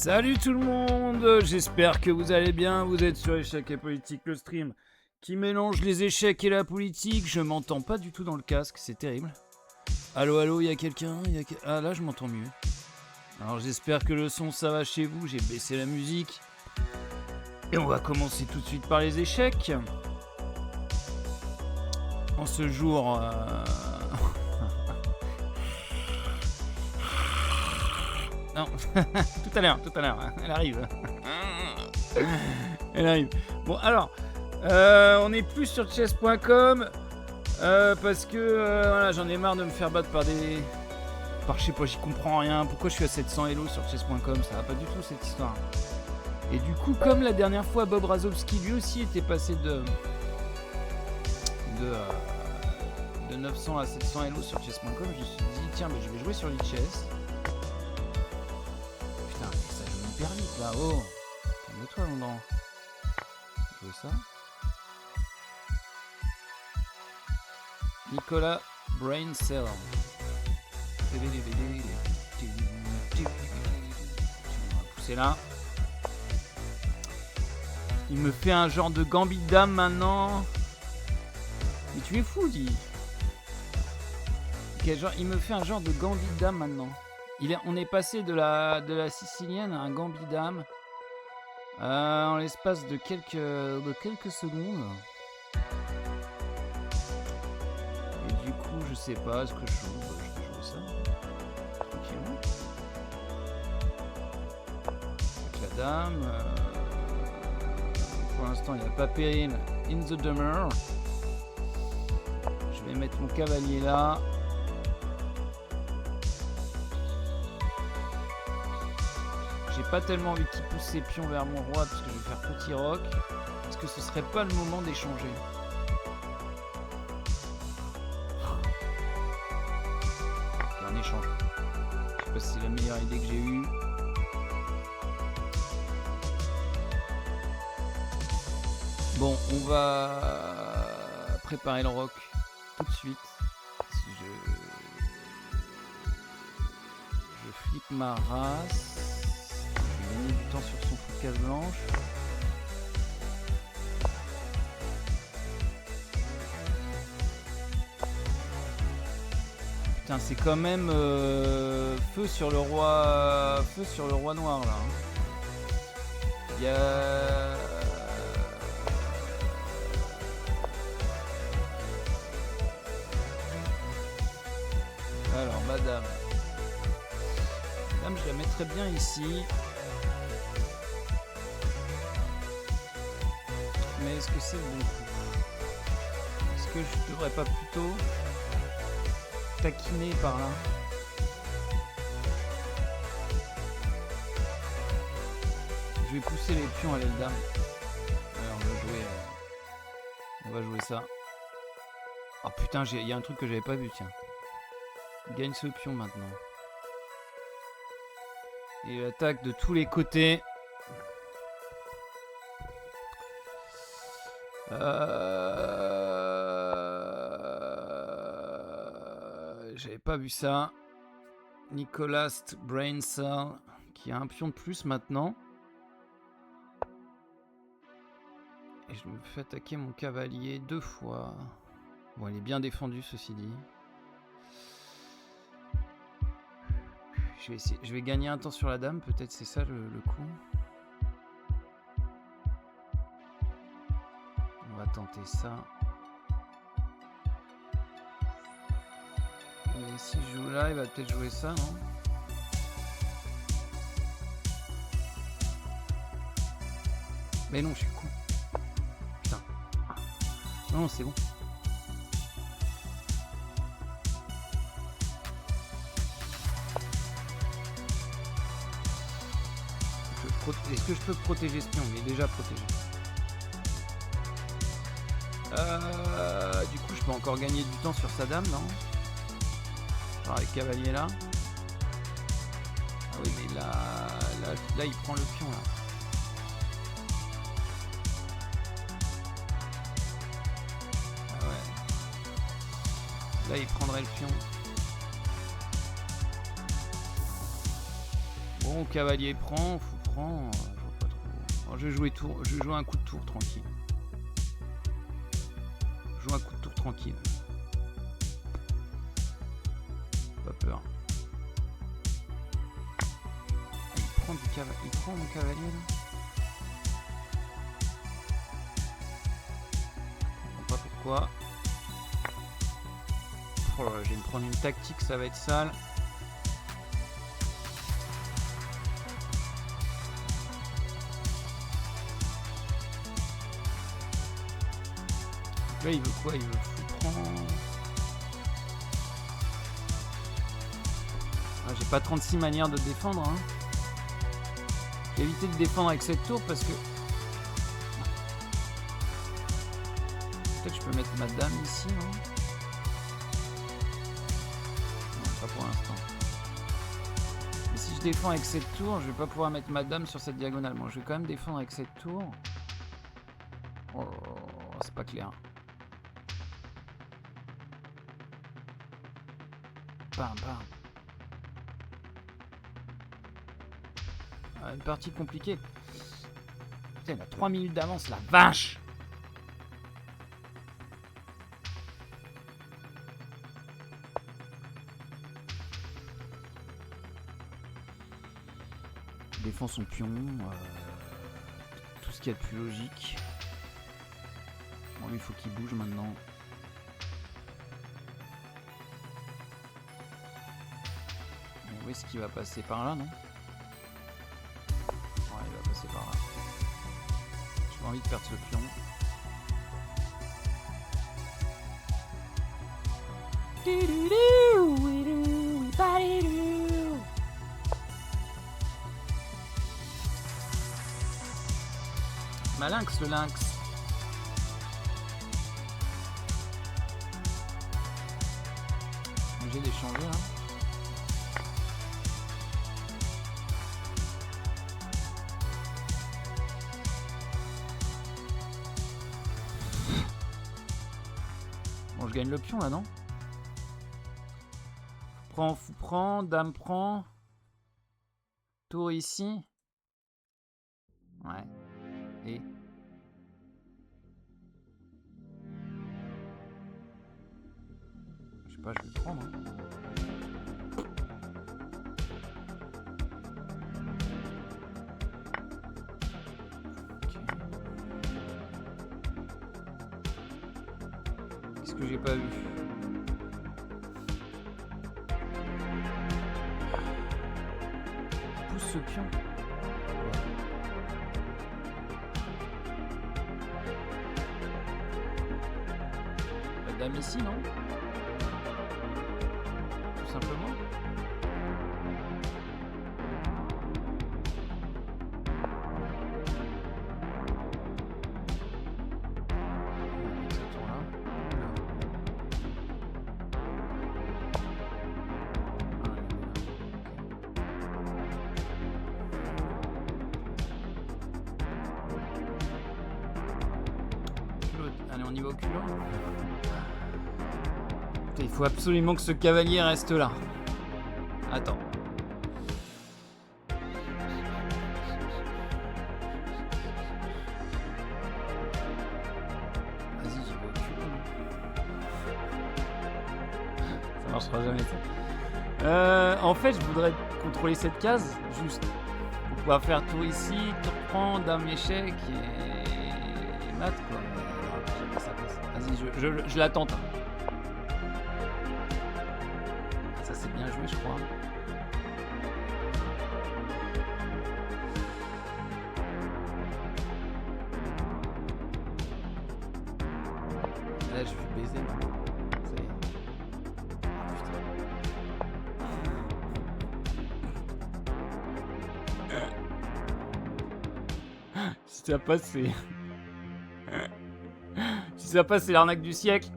Salut tout le monde, j'espère que vous allez bien, vous êtes sur Échecs et Politique, le stream qui mélange les échecs et la politique. Je m'entends pas du tout dans le casque, c'est terrible. Allô, allô, il y a quelqu'un Ah là je m'entends mieux. Alors j'espère que le son ça va chez vous, j'ai baissé la musique. Et on va commencer tout de suite par les échecs. En ce jour... Non, tout à l'heure, elle arrive. Elle arrive. Bon, alors, on est plus sur chess.com parce que voilà, j'en ai marre de me faire battre par des... je sais pas, j'y comprends rien. Pourquoi je suis à 700 Elo sur chess.com? Ça va pas du tout cette histoire. Et du coup, comme la dernière fois, Bob Razowski lui aussi était passé de 900 à 700 Elo sur chess.com, je me suis dit, tiens, mais je vais jouer sur Lichess. Putain, ça joue hyper vite là, oh! Calme-toi, London. Je veux ça. Nicolas Braincell. On va pousser là. Il me fait un genre de gambit de dame maintenant. Mais tu es fou, dis. Il me fait un genre de gambit de dame maintenant. On est passé de la sicilienne à un gambit dame en l'espace de quelques secondes. Et du coup, je sais pas ce que je joue. Je vais jouer ça. Tranquillement. Avec la dame. Pour l'instant, il n'y a pas péril. In the demeure. Je vais mettre mon cavalier là. J'ai pas tellement envie qu'il pousse ses pions vers mon roi parce que je vais faire petit roc. Est-ce que ce serait pas le moment d'échanger? Ok, un échange. Je sais pas si c'est la meilleure idée que j'ai eue. Bon, on va préparer le roc tout de suite. Si je flippe ma race. Du temps sur son coup de case blanche. Putain, c'est quand même feu sur le roi noir là. Il y a alors madame, je la mettrais bien ici. Mais est-ce que c'est le bon coup? Est-ce que je devrais pas plutôt taquiner par là? Je vais pousser les pions à l'aile dame. Alors on va jouer ça. Oh putain, il y a un truc que j'avais pas vu, tiens. Gagne ce pion maintenant. Et il attaque de tous les côtés. J'avais pas vu ça. Nicolas Braincell qui a un pion de plus maintenant. Et je me fais attaquer mon cavalier 2 fois. Bon, il est bien défendu ceci dit. Je vais gagner un temps sur la dame, peut-être c'est ça le coup. On va tenter ça. Et si je joue là, il va peut-être jouer ça, non? Mais non, je suis con. Putain. Non, c'est bon. Est-ce que je peux protéger ce pion? Il est déjà protégé. Du coup, je peux encore gagner du temps sur sa dame, non? Alors, les cavaliers là. Ah oui, mais là, il prend le pion là. Ah ouais. Là, il prendrait le pion. Bon, cavalier prend. prend, je vois pas trop. Alors, je vais jouer un coup de tour tranquille. Je joue un coup de tour tranquille. Pas peur. Il prend mon cavalier là. Je comprends pas pourquoi. Oh là là, je vais me prendre une tactique, ça va être sale. Là, il veut quoi? Il veut fou prendre. Ah, j'ai pas 36 manières de défendre. Hein. J'ai évité de défendre avec cette tour parce que. Peut-être que je peux mettre ma dame ici, non? Non, pas pour l'instant. Mais si je défends avec cette tour, je vais pas pouvoir mettre ma dame sur cette diagonale. Bon, je vais quand même défendre avec cette tour. Oh, c'est pas clair. Bam, bam. Ah, une partie compliquée. Putain, il a 3 minutes d'avance, la vache! Il défend son pion. Tout ce qu'il y a de plus logique. Bon, lui, il faut qu'il bouge maintenant. Où est-ce qu'il va passer par là, non? Ouais, il va passer par là. J'ai pas envie de perdre ce pion. Ma lynx, le lynx. Obligé d'échanger là. Bon, je gagne le pion là, non? Fou prend, dame prend. Tour ici. Ouais. Et. Je sais pas, je vais le prendre. Hein. Qu'est-ce que j'ai pas vu? Pousse ce pion. La dame ici, non? Tout simplement. Allez, on y va au culot. Putain, il faut absolument que ce cavalier reste là. Attends. Vas-y, j'y vais au culot. Ça marchera jamais ça. En fait, je voudrais contrôler cette case, juste. Pour pouvoir faire tour ici, tour prend, dame échec et mat quoi. Vas-y, je la tente. Ça c'est bien joué, je crois. Là, je vais baiser. Ça y est. Ah, putain. Si ça passe, c'est... Si ça passe, c'est l'arnaque du siècle.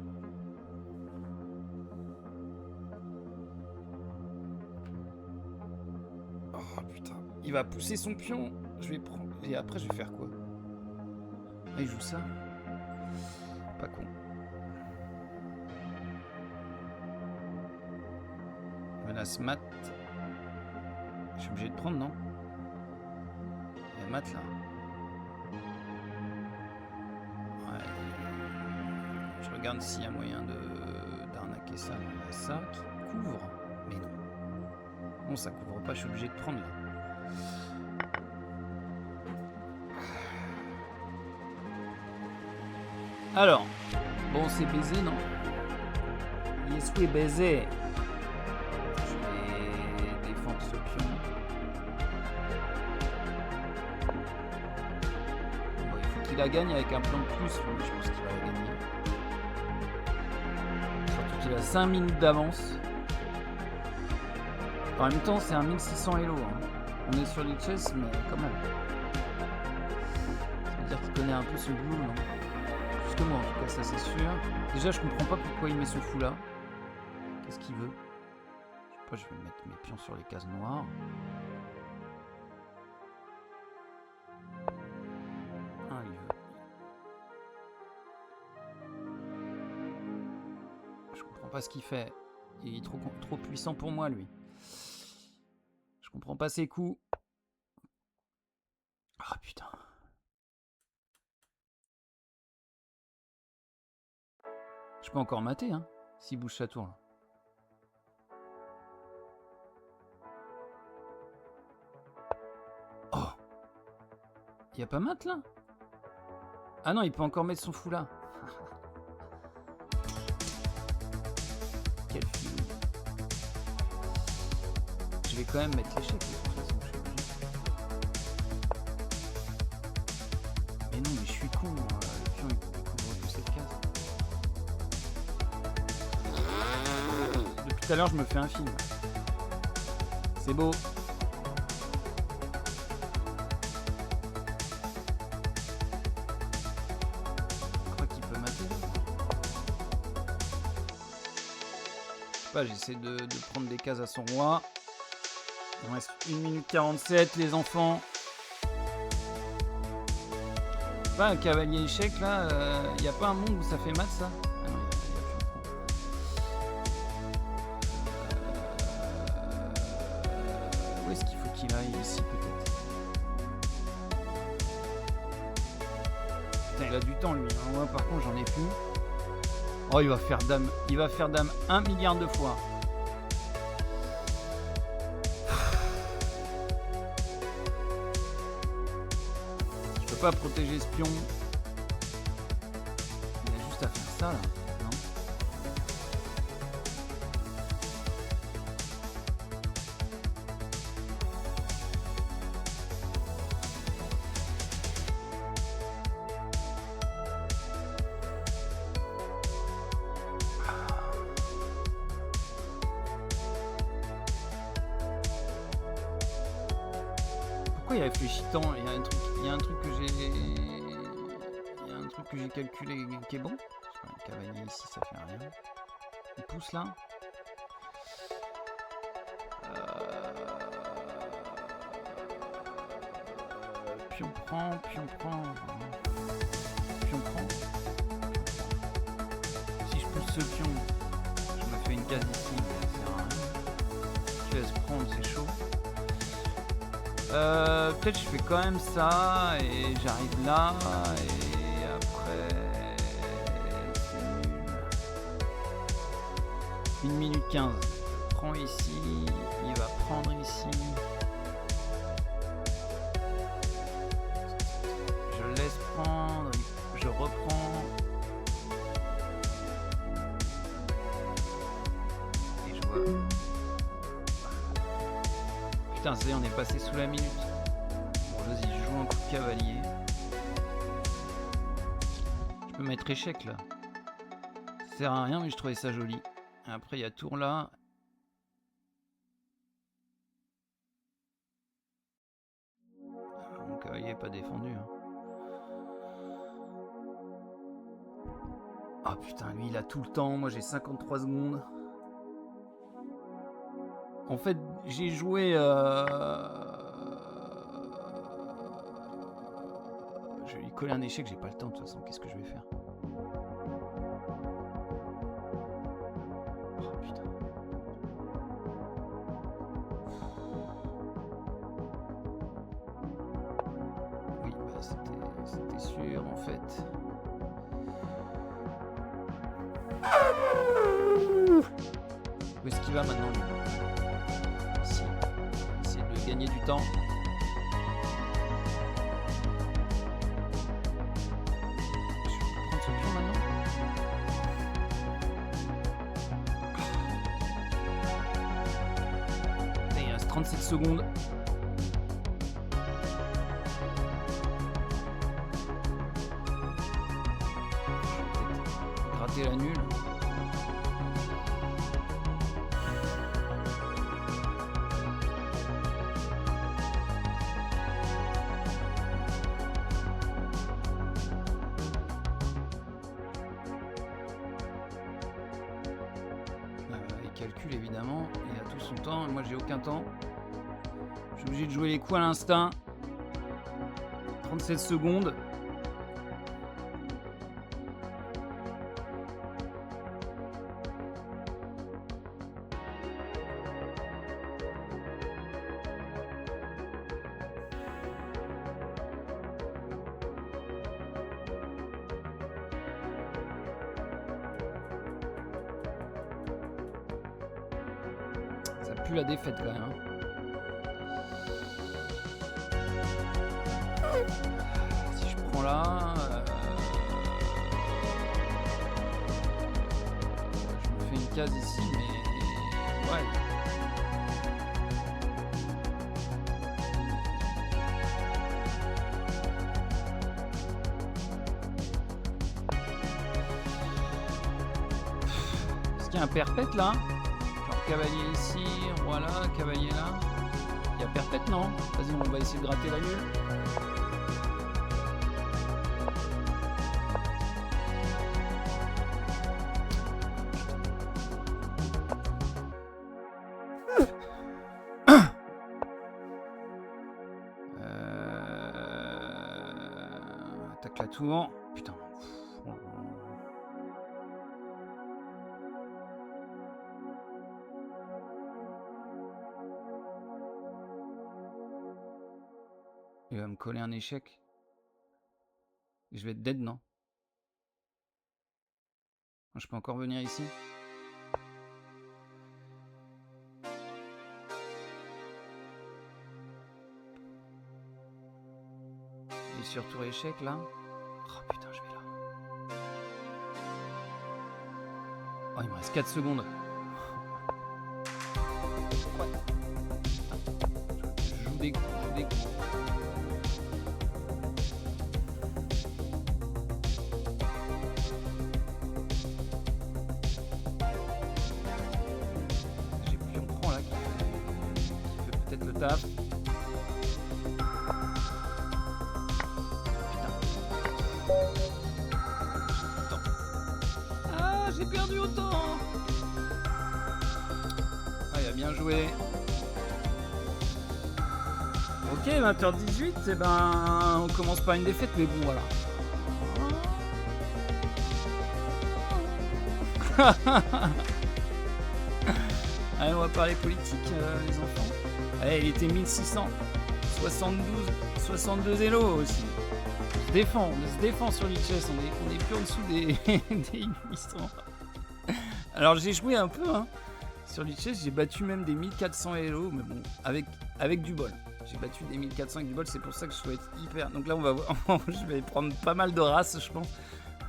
Oh putain. Il va pousser son pion. Je vais prendre... Et après, je vais faire quoi? Ah, il joue ça. Pas con. Menace mat. Je suis obligé de prendre, non? mat là. Ouais. Je regarde s'il y a moyen d'arnaquer ça. Il y a ça qui couvre. Mais non. Non, ça couvre pas, je suis obligé de prendre là. Alors, bon, c'est baisé, non? Yes, oui, baisé. Je vais défendre ce pion. Bon, il faut qu'il la gagne avec un plan de plus. Je pense qu'il va la gagner. Surtout qu'il a 5 minutes d'avance. En même temps, c'est un 1600 Elo. Hein. On est sur les chess, mais quand même. Ça veut dire qu'il connaît un peu son boulot, non? Plus que moi, en tout cas, ça c'est sûr. Déjà, je comprends pas pourquoi il met ce fou là. Qu'est-ce qu'il veut? Je sais pas, je vais mettre mes pions sur les cases noires. Ah, il veut. Je comprends pas ce qu'il fait. Il est trop puissant pour moi, lui. Je comprends pas ses coups. Ah, putain. Je peux encore mater, hein, s'il bouge sa tour, là. Oh! Il y a pas mat, là? Ah non, il peut encore mettre son fou là. Quel film. Je vais quand même mettre l'échec, de toute façon, je suis obligé. Mais non, mais je suis con, le pion, il couvre que cette case. Depuis tout à l'heure, je me fais un film. C'est beau. Je crois qu'il peut mater. Je sais pas, j'essaie de prendre des cases à son roi. Il me reste 1 minute 47, les enfants. Pas un cavalier échec là, il n'y a pas un monde où ça fait mat ça? Ah non, y a où est-ce qu'il faut qu'il aille? Ici peut-être. Putain, il a du temps lui, hein. Moi par contre j'en ai plus. Oh, il va faire dame 1 milliard de fois. Je peux pas protéger ce pion. Il a juste à faire ça là, non? Pourquoi il réfléchit tant? Il y a un truc que j'ai calculé qui est bon. Un cavalier ici, ça fait rien. Il pousse là. Pion prend. Si je pousse ce pion, je me fais une case ici, mais ça sert à rien. Je laisse prendre, c'est chaud. Peut-être je fais quand même ça et j'arrive là et après c'est nul. 1 minute 15. Je prends ici, il va prendre ici. Je laisse prendre, je reprends. Et je vois. Putain, ça y est, on est passé sous la minute. Bon, vas-y, je joue un coup de cavalier. Je peux mettre échec là. Ça sert à rien, mais je trouvais ça joli. Et après, il y a tour là. Mon cavalier n'est pas défendu. Hein. Ah putain, lui, il a tout le temps. Moi, j'ai 53 secondes. En fait, j'ai joué... Je vais lui coller un échec, j'ai pas le temps de toute façon. Qu'est-ce que je vais faire? Oh putain. C'était sûr en fait. Où est-ce qu'il va maintenant lui? Ici. Essayer de gagner du temps. Je vais prendre ce pion maintenant. Et il reste 37 secondes. Gratter la nulle. Il calcule évidemment, il a tout son temps, et moi j'ai aucun temps. Je suis obligé de jouer les coups à l'instinct. 37 secondes. Ça pue la défaite quand même. Hein. Si je prends là, je me fais une case ici, mais ouais. Est-ce qu'il y a un perpète là? Genre cavalier ici, roi là, cavalier là. Il y a perpète non? Vas-y, on va essayer de gratter la nulle. Attaque la tour. Putain. Il va me coller un échec. Je vais être dead, non? Je peux encore venir ici? Et sur tour échec, là? Oh putain, je vais là. Oh, il me reste 4 secondes. Je joue des coups, je joue des coups. Peut-être le taf. Putain. Ah, j'ai perdu autant. Ah, il a bien joué. Ok, 20h18, et ben on commence par une défaite, mais bon voilà. Allez, on va parler politique, les enfants. Allez, il était 1672 élo aussi. On se défend sur Lichess, on est plus en dessous des 800. Alors j'ai joué un peu hein. Sur Lichess, j'ai battu même des 1400 élo, mais bon, avec du bol. J'ai battu des 1400 avec du bol, c'est pour ça que je souhaite hyper. Donc là, on va voir, je vais prendre pas mal de races, je pense,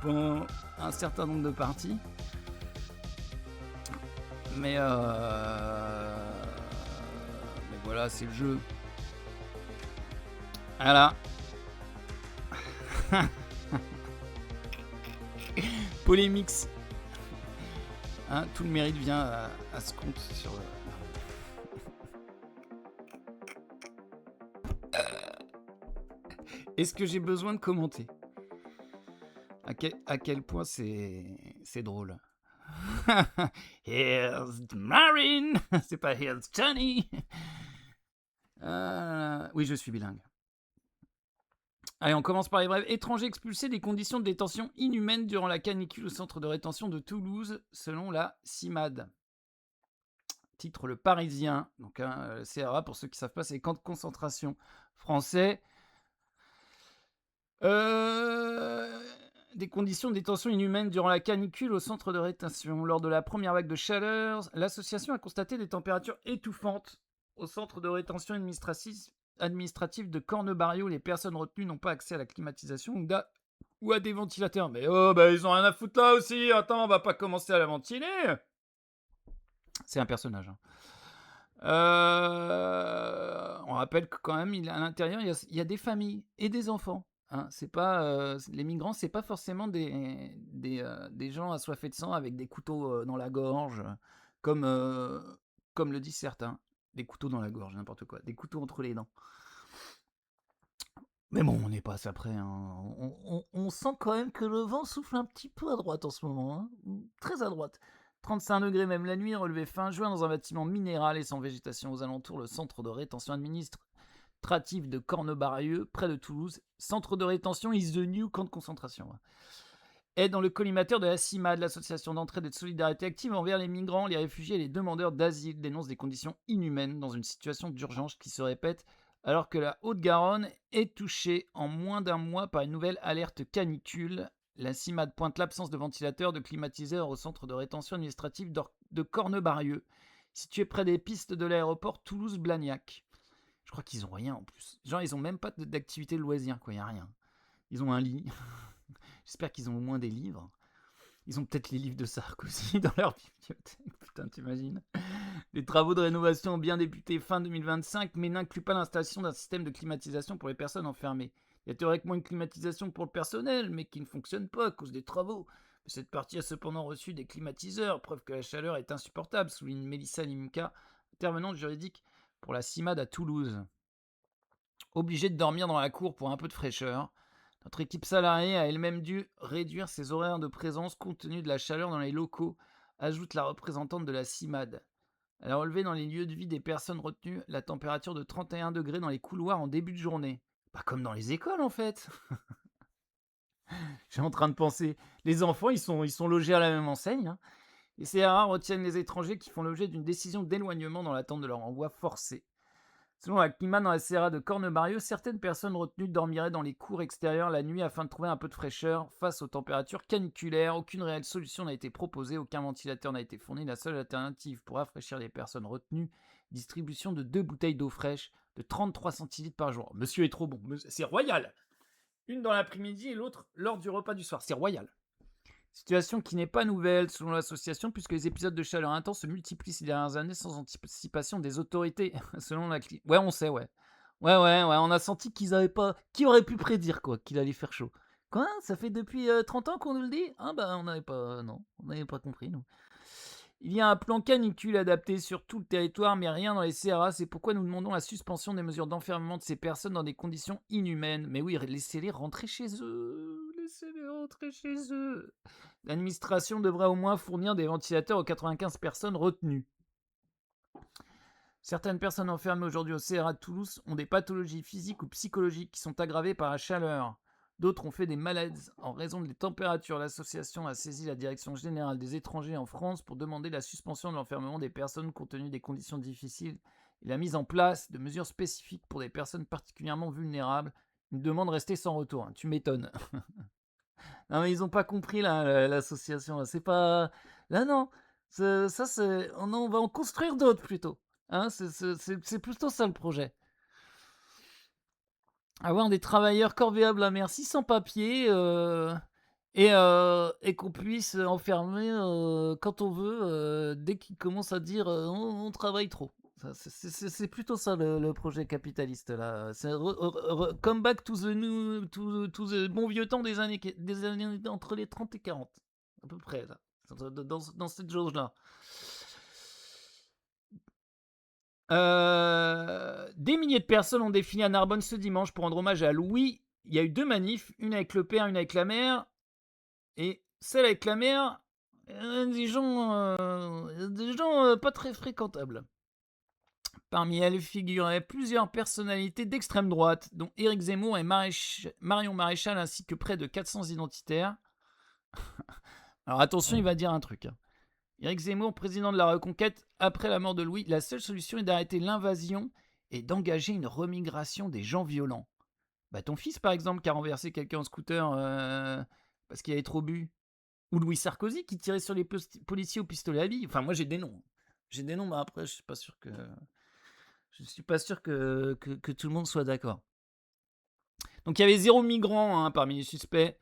pendant un certain nombre de parties. Mais voilà, c'est le jeu. Voilà. Polémix. Hein, tout le mérite vient à ce compte sur le... Est-ce que j'ai besoin de commenter? À quel point c'est drôle. Here's Marine. C'est pas Here's Johnny. Oui, je suis bilingue. Allez, on commence par les brèves. Étrangers expulsés, des conditions de détention inhumaines durant la canicule au centre de rétention de Toulouse, selon la CIMAD. Titre Le Parisien. Donc, le CRA, pour ceux qui ne savent pas, c'est les camps de concentration français. Des conditions de détention inhumaines durant la canicule au centre de rétention. Lors de la première vague de chaleur, l'association a constaté des températures étouffantes au centre de rétention administratif de Cornebarrio. Les personnes retenues n'ont pas accès à la climatisation ou à des ventilateurs. Mais oh, bah ils ont rien à foutre là aussi. Attends, on va pas commencer à la ventiler. C'est un personnage, hein. On rappelle que quand même, à l'intérieur, il y a des familles et des enfants, hein. C'est pas, les migrants, c'est pas forcément des gens assoiffés de sang avec des couteaux, dans la gorge, comme, heu, comme le disent certains. Des couteaux dans la gorge, n'importe quoi, des couteaux entre les dents. Mais bon, on n'est pas à ça près, hein. On sent quand même que le vent souffle un petit peu à droite en ce moment, hein. Très à droite. 35 degrés même la nuit, relevé fin juin dans un bâtiment minéral et sans végétation aux alentours, le centre de rétention administratif de Cornebarieux, près de Toulouse. Centre de rétention is the new camp de concentration. Est dans le collimateur de la CIMAD, l'association d'entraide et de solidarité active envers les migrants, les réfugiés et les demandeurs d'asile, dénonce des conditions inhumaines dans une situation d'urgence qui se répète alors que la Haute-Garonne est touchée en moins d'un mois par une nouvelle alerte canicule. La CIMAD pointe l'absence de ventilateurs, de climatiseurs au centre de rétention administrative de Cornebarieux, situé près des pistes de l'aéroport Toulouse-Blagnac. Je crois qu'ils ont rien en plus. Genre, ils ont même pas d'activité de loisir, quoi, y a rien. Ils ont un lit. J'espère qu'ils ont au moins des livres. Ils ont peut-être les livres de Sarkozy dans leur bibliothèque. Putain, t'imagines? Les travaux de rénovation ont bien débuté fin 2025, mais n'incluent pas l'installation d'un système de climatisation pour les personnes enfermées. Il y a théoriquement une climatisation pour le personnel, mais qui ne fonctionne pas à cause des travaux. Cette partie a cependant reçu des climatiseurs, preuve que la chaleur est insupportable, souligne Mélissa Limka, intervenante juridique pour la CIMAD à Toulouse. Obligée de dormir dans la cour pour un peu de fraîcheur, notre équipe salariée a elle-même dû réduire ses horaires de présence compte tenu de la chaleur dans les locaux, ajoute la représentante de la CIMAD. Elle a relevé dans les lieux de vie des personnes retenues la température de 31 degrés dans les couloirs en début de journée. Pas comme dans les écoles en fait. Je suis en train de penser. Les enfants, ils sont logés à la même enseigne, hein. Les CRA retiennent les étrangers qui font l'objet d'une décision d'éloignement dans l'attente de leur envoi forcé. Selon la climat dans la CRA de Cornebarieux, certaines personnes retenues dormiraient dans les cours extérieurs la nuit afin de trouver un peu de fraîcheur face aux températures caniculaires. Aucune réelle solution n'a été proposée, aucun ventilateur n'a été fourni. La seule alternative pour rafraîchir les personnes retenues, distribution de 2 bouteilles d'eau fraîche de 33 centilitres par jour. Monsieur est trop bon, c'est royal. Une dans l'après-midi et l'autre lors du repas du soir, c'est royal. Situation qui n'est pas nouvelle selon l'association puisque les épisodes de chaleur intense se multiplient ces dernières années sans anticipation des autorités selon la clim. Ouais, on sait, ouais. Ouais, on a senti qu'ils avaient pas. Qui aurait pu prédire quoi qu'il allait faire chaud? Quoi? Ça fait depuis 30 ans qu'on nous le dit? Ah bah on n'avait pas. Non, on n'avait pas compris, nous. Il y a un plan canicule adapté sur tout le territoire, mais rien dans les CRA. C'est pourquoi nous demandons la suspension des mesures d'enfermement de ces personnes dans des conditions inhumaines. Mais oui, laissez-les rentrer chez eux. Laissez-les rentrer chez eux. L'administration devrait au moins fournir des ventilateurs aux 95 personnes retenues. Certaines personnes enfermées aujourd'hui au CRA de Toulouse ont des pathologies physiques ou psychologiques qui sont aggravées par la chaleur. D'autres ont fait des malaises en raison des températures. L'association a saisi la Direction générale des étrangers en France pour demander la suspension de l'enfermement des personnes compte tenu des conditions difficiles et la mise en place de mesures spécifiques pour des personnes particulièrement vulnérables. Une demande restée sans retour. Tu m'étonnes. Non mais ils ont pas compris là, l'association. C'est pas... Là non. Ça c'est... On va en construire d'autres plutôt. Hein, c'est plutôt ça le projet. Avoir des travailleurs corvéables à merci sans papier et qu'on puisse enfermer quand on veut dès qu'ils commencent à dire on travaille trop. C'est plutôt ça le projet capitaliste là. C'est come back to the bon vieux temps des années entre les 30 et 40 à peu près là, dans cette jauge là. Des milliers de personnes ont défilé à Narbonne ce dimanche pour rendre hommage à Louis. Il y a eu 2 manifs, une avec le père, une avec la mère. Et celle avec la mère, des gens pas très fréquentables. Parmi elles figuraient plusieurs personnalités d'extrême droite, dont Éric Zemmour et Marion Maréchal, ainsi que près de 400 identitaires. Alors attention, il va dire un truc, hein. Éric Zemmour, président de la Reconquête, après la mort de Louis, la seule solution est d'arrêter l'invasion et d'engager une remigration des gens violents. Bah, ton fils, par exemple, qui a renversé quelqu'un en scooter parce qu'il avait trop bu. Ou Louis Sarkozy qui tirait sur les policiers au pistolet à billes. Enfin, moi, j'ai des noms. J'ai des noms, mais après, je suis pas sûr que tout le monde soit d'accord. Donc, il y avait 0 migrant parmi les suspects.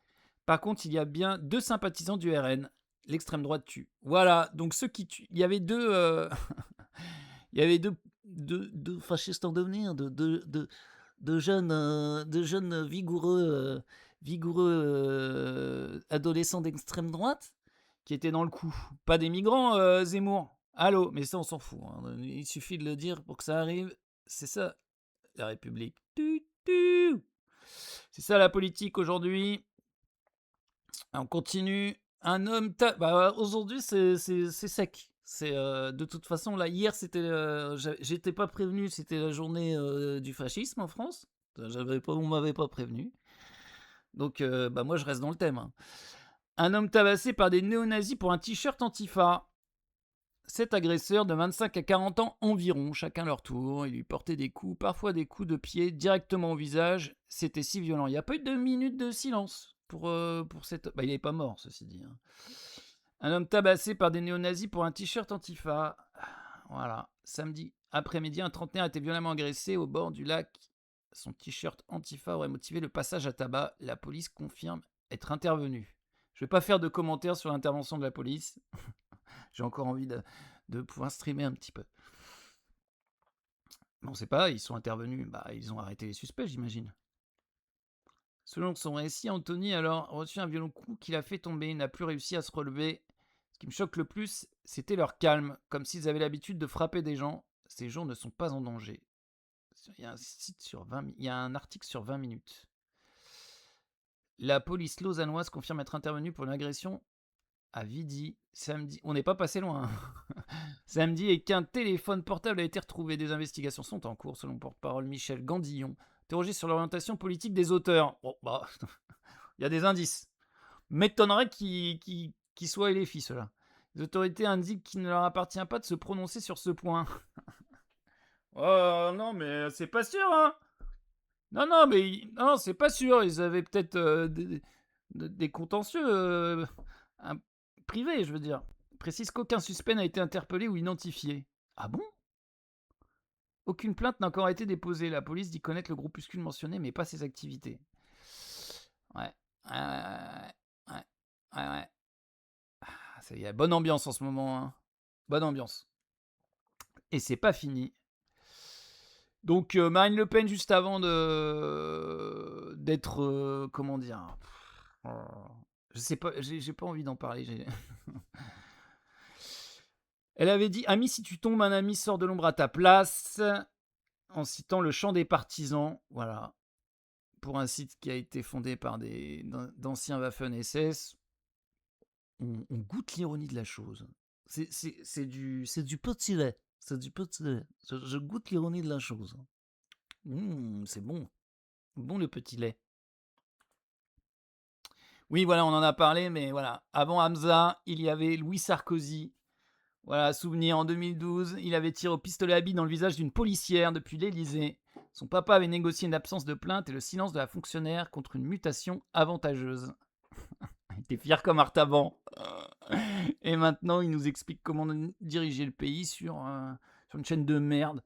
Par contre, il y a bien 2 sympathisants du RN. L'extrême droite tue. Voilà. Donc, ceux qui tuent. Il y avait deux. Il y avait deux fascistes en devenir, de jeunes vigoureux adolescents d'extrême droite qui étaient dans le coup. Pas des migrants, Zemmour. Allô, mais ça on s'en fout. Il suffit de le dire pour que ça arrive. C'est ça, la République. C'est ça la politique aujourd'hui. On continue. Un homme. Aujourd'hui, c'est sec. C'est de toute façon là. Hier, c'était. J'étais pas prévenu. C'était la journée du fascisme en France. On m'avait pas prévenu. Donc, moi, je reste dans le thème. Un homme tabassé par des néo-nazis pour un t-shirt Antifa. 7 agresseurs de 25 à 40 ans environ, chacun leur tour. Ils lui portaient des coups, parfois des coups de pied directement au visage. C'était si violent. Il n'y a pas eu 2 minutes de silence pour cette... il n'est pas mort, ceci dit. Un homme tabassé par des néo-nazis pour un t-shirt Antifa. Voilà. Samedi après-midi, un trentenaire a été violemment agressé au bord du lac. Son t-shirt Antifa aurait motivé le passage à tabac. La police confirme être intervenue. Je ne vais pas faire de commentaires sur l'intervention de la police. J'ai encore envie de pouvoir streamer un petit peu. On ne sait pas, ils sont intervenus. Ils ont arrêté les suspects, j'imagine. Selon son récit, Anthony a alors reçu un violent coup qui l'a fait tomber. Il n'a plus réussi à se relever. Ce qui me choque le plus, c'était leur calme, comme s'ils avaient l'habitude de frapper des gens. Ces gens ne sont pas en danger. Il y a un article sur 20 minutes. La police lausannoise confirme être intervenue pour une agression à Vidy, samedi. On n'est pas passé loin. Samedi, et qu'un téléphone portable a été retrouvé. Des investigations sont en cours, selon le porte-parole Michel Gandillon, interrogé sur l'orientation politique des auteurs. Bon, il y a des indices. M'étonnerait qu'ils soient LFI, ceux-là. Les autorités indiquent qu'il ne leur appartient pas de se prononcer sur ce point. Oh non, mais c'est pas sûr, hein. Non, mais non, c'est pas sûr. Ils avaient peut-être des contentieux privés, je veux dire. Précise qu'aucun suspect n'a été interpellé ou identifié. Ah bon? Aucune plainte n'a encore été déposée. La police dit connaître le groupuscule mentionné, mais pas ses activités. Ouais. Il y a bonne ambiance en ce moment. Hein. Bonne ambiance. Et c'est pas fini. Donc Marine Le Pen, juste avant d'être... comment dire? Je sais pas, j'ai pas envie d'en parler. Elle avait dit « Ami, si tu tombes, un ami sort de l'ombre à ta place », en citant le chant des partisans, voilà, pour un site qui a été fondé par d'anciens Waffen-SS. On goûte l'ironie de la chose. C'est du petit lait. C'est du petit lait. Je goûte l'ironie de la chose. C'est bon. Bon le petit lait. Oui, voilà, on en a parlé, mais voilà. Avant Hamza, il y avait Louis Sarkozy. Voilà, souvenir, en 2012, il avait tiré au pistolet à billes dans le visage d'une policière depuis l'Élysée. Son papa avait négocié une absence de plainte et le silence de la fonctionnaire contre une mutation avantageuse. Il était fier comme Artaban. Et maintenant, il nous explique comment diriger le pays sur une chaîne de merde.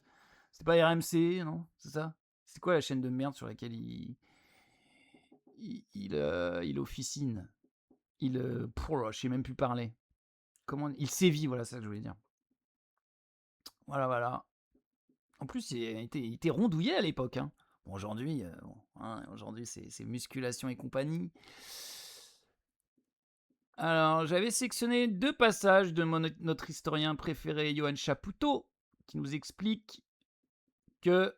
C'est pas RMC, non? C'est ça? C'est quoi la chaîne de merde sur laquelle il officine? Je sais même plus parler. Il sévit, voilà, c'est ça que je voulais dire. Voilà. En plus, il était rondouillé à l'époque. Hein. Bon, aujourd'hui, aujourd'hui c'est musculation et compagnie. Alors, j'avais sélectionné 2 passages de notre historien préféré, Johan Chapoutot, qui nous explique que...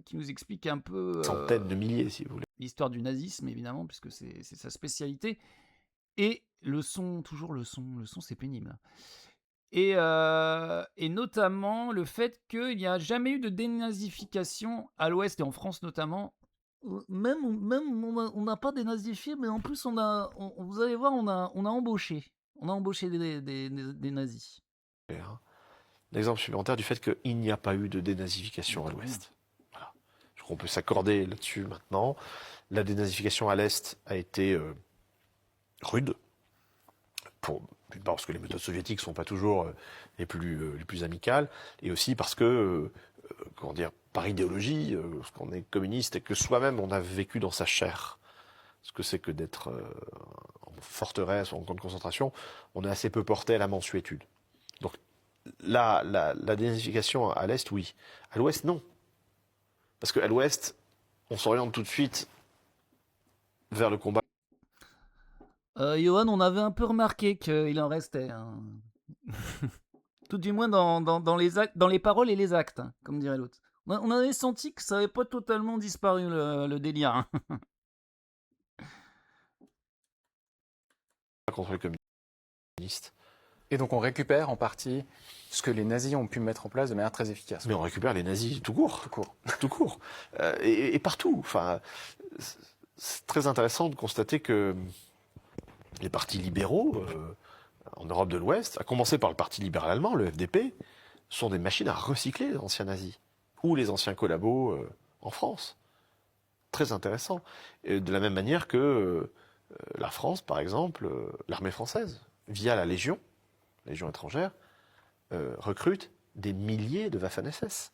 qui nous explique un peu... Centaines de milliers, si vous voulez. L'histoire du nazisme, évidemment, puisque c'est sa spécialité. Et le son, toujours le son c'est pénible. Et notamment le fait qu'il n'y a jamais eu de dénazification à l'Ouest et en France notamment. Même on n'a pas dénazifié, mais en plus vous allez voir, on a embauché. On a embauché des nazis. l'exemple supplémentaire du fait qu'il n'y a pas eu de dénazification à l'Ouest. Voilà. Je crois qu'on peut s'accorder là-dessus maintenant. La dénazification à l'Est a été rude, parce que les méthodes soviétiques ne sont pas toujours les plus amicales, et aussi parce que, comment dire, par idéologie, parce qu'on est communiste et que soi-même on a vécu dans sa chair ce que c'est que d'être en forteresse ou en camp de concentration, on est assez peu porté à la mansuétude. Donc la dénazification à l'Est, oui. À l'Ouest, non. Parce qu'à l'Ouest, on s'oriente tout de suite vers le combat. Johan, on avait un peu remarqué qu'il en restait. Hein. Tout du moins dans les paroles et les actes, hein, comme dirait l'autre. On avait senti que ça n'avait pas totalement disparu le délire. Hein. Contre les communistes. Et donc on récupère en partie ce que les nazis ont pu mettre en place de manière très efficace. Mais on récupère les nazis tout court. Tout court. Tout court. Et partout. Enfin, c'est très intéressant de constater que les partis libéraux en Europe de l'Ouest, à commencer par le parti libéral allemand, le FDP, sont des machines à recycler les anciens nazis. Ou les anciens collabos en France. Très intéressant. Et de la même manière que la France, par exemple, l'armée française, via la Légion étrangère, recrute des milliers de Waffen-SS.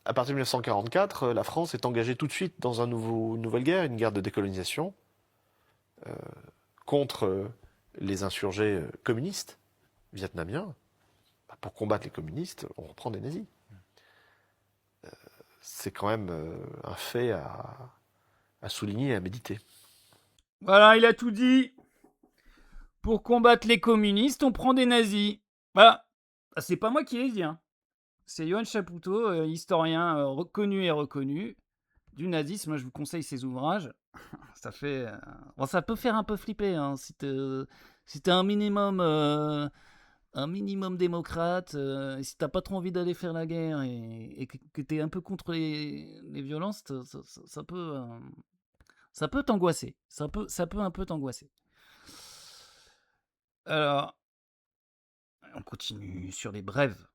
À partir de 1944, la France est engagée tout de suite dans une nouvelle guerre, une guerre de décolonisation, contre les insurgés communistes vietnamiens. Pour combattre les communistes, on reprend des nazis. C'est quand même un fait à souligner et à méditer. Voilà, il a tout dit. Pour combattre les communistes, on prend des nazis. Voilà. C'est pas moi qui l'ai dit. Hein. C'est Johan Chapoutot, historien reconnu et reconnu du nazisme. Moi, je vous conseille ses ouvrages. Ça fait. Bon, ça peut faire un peu flipper hein, si t'es un minimum démocrate, si t'as pas trop envie d'aller faire la guerre et que t'es un peu contre les violences, ça peut t'angoisser. Ça peut un peu t'angoisser. Alors, on continue sur les brèves.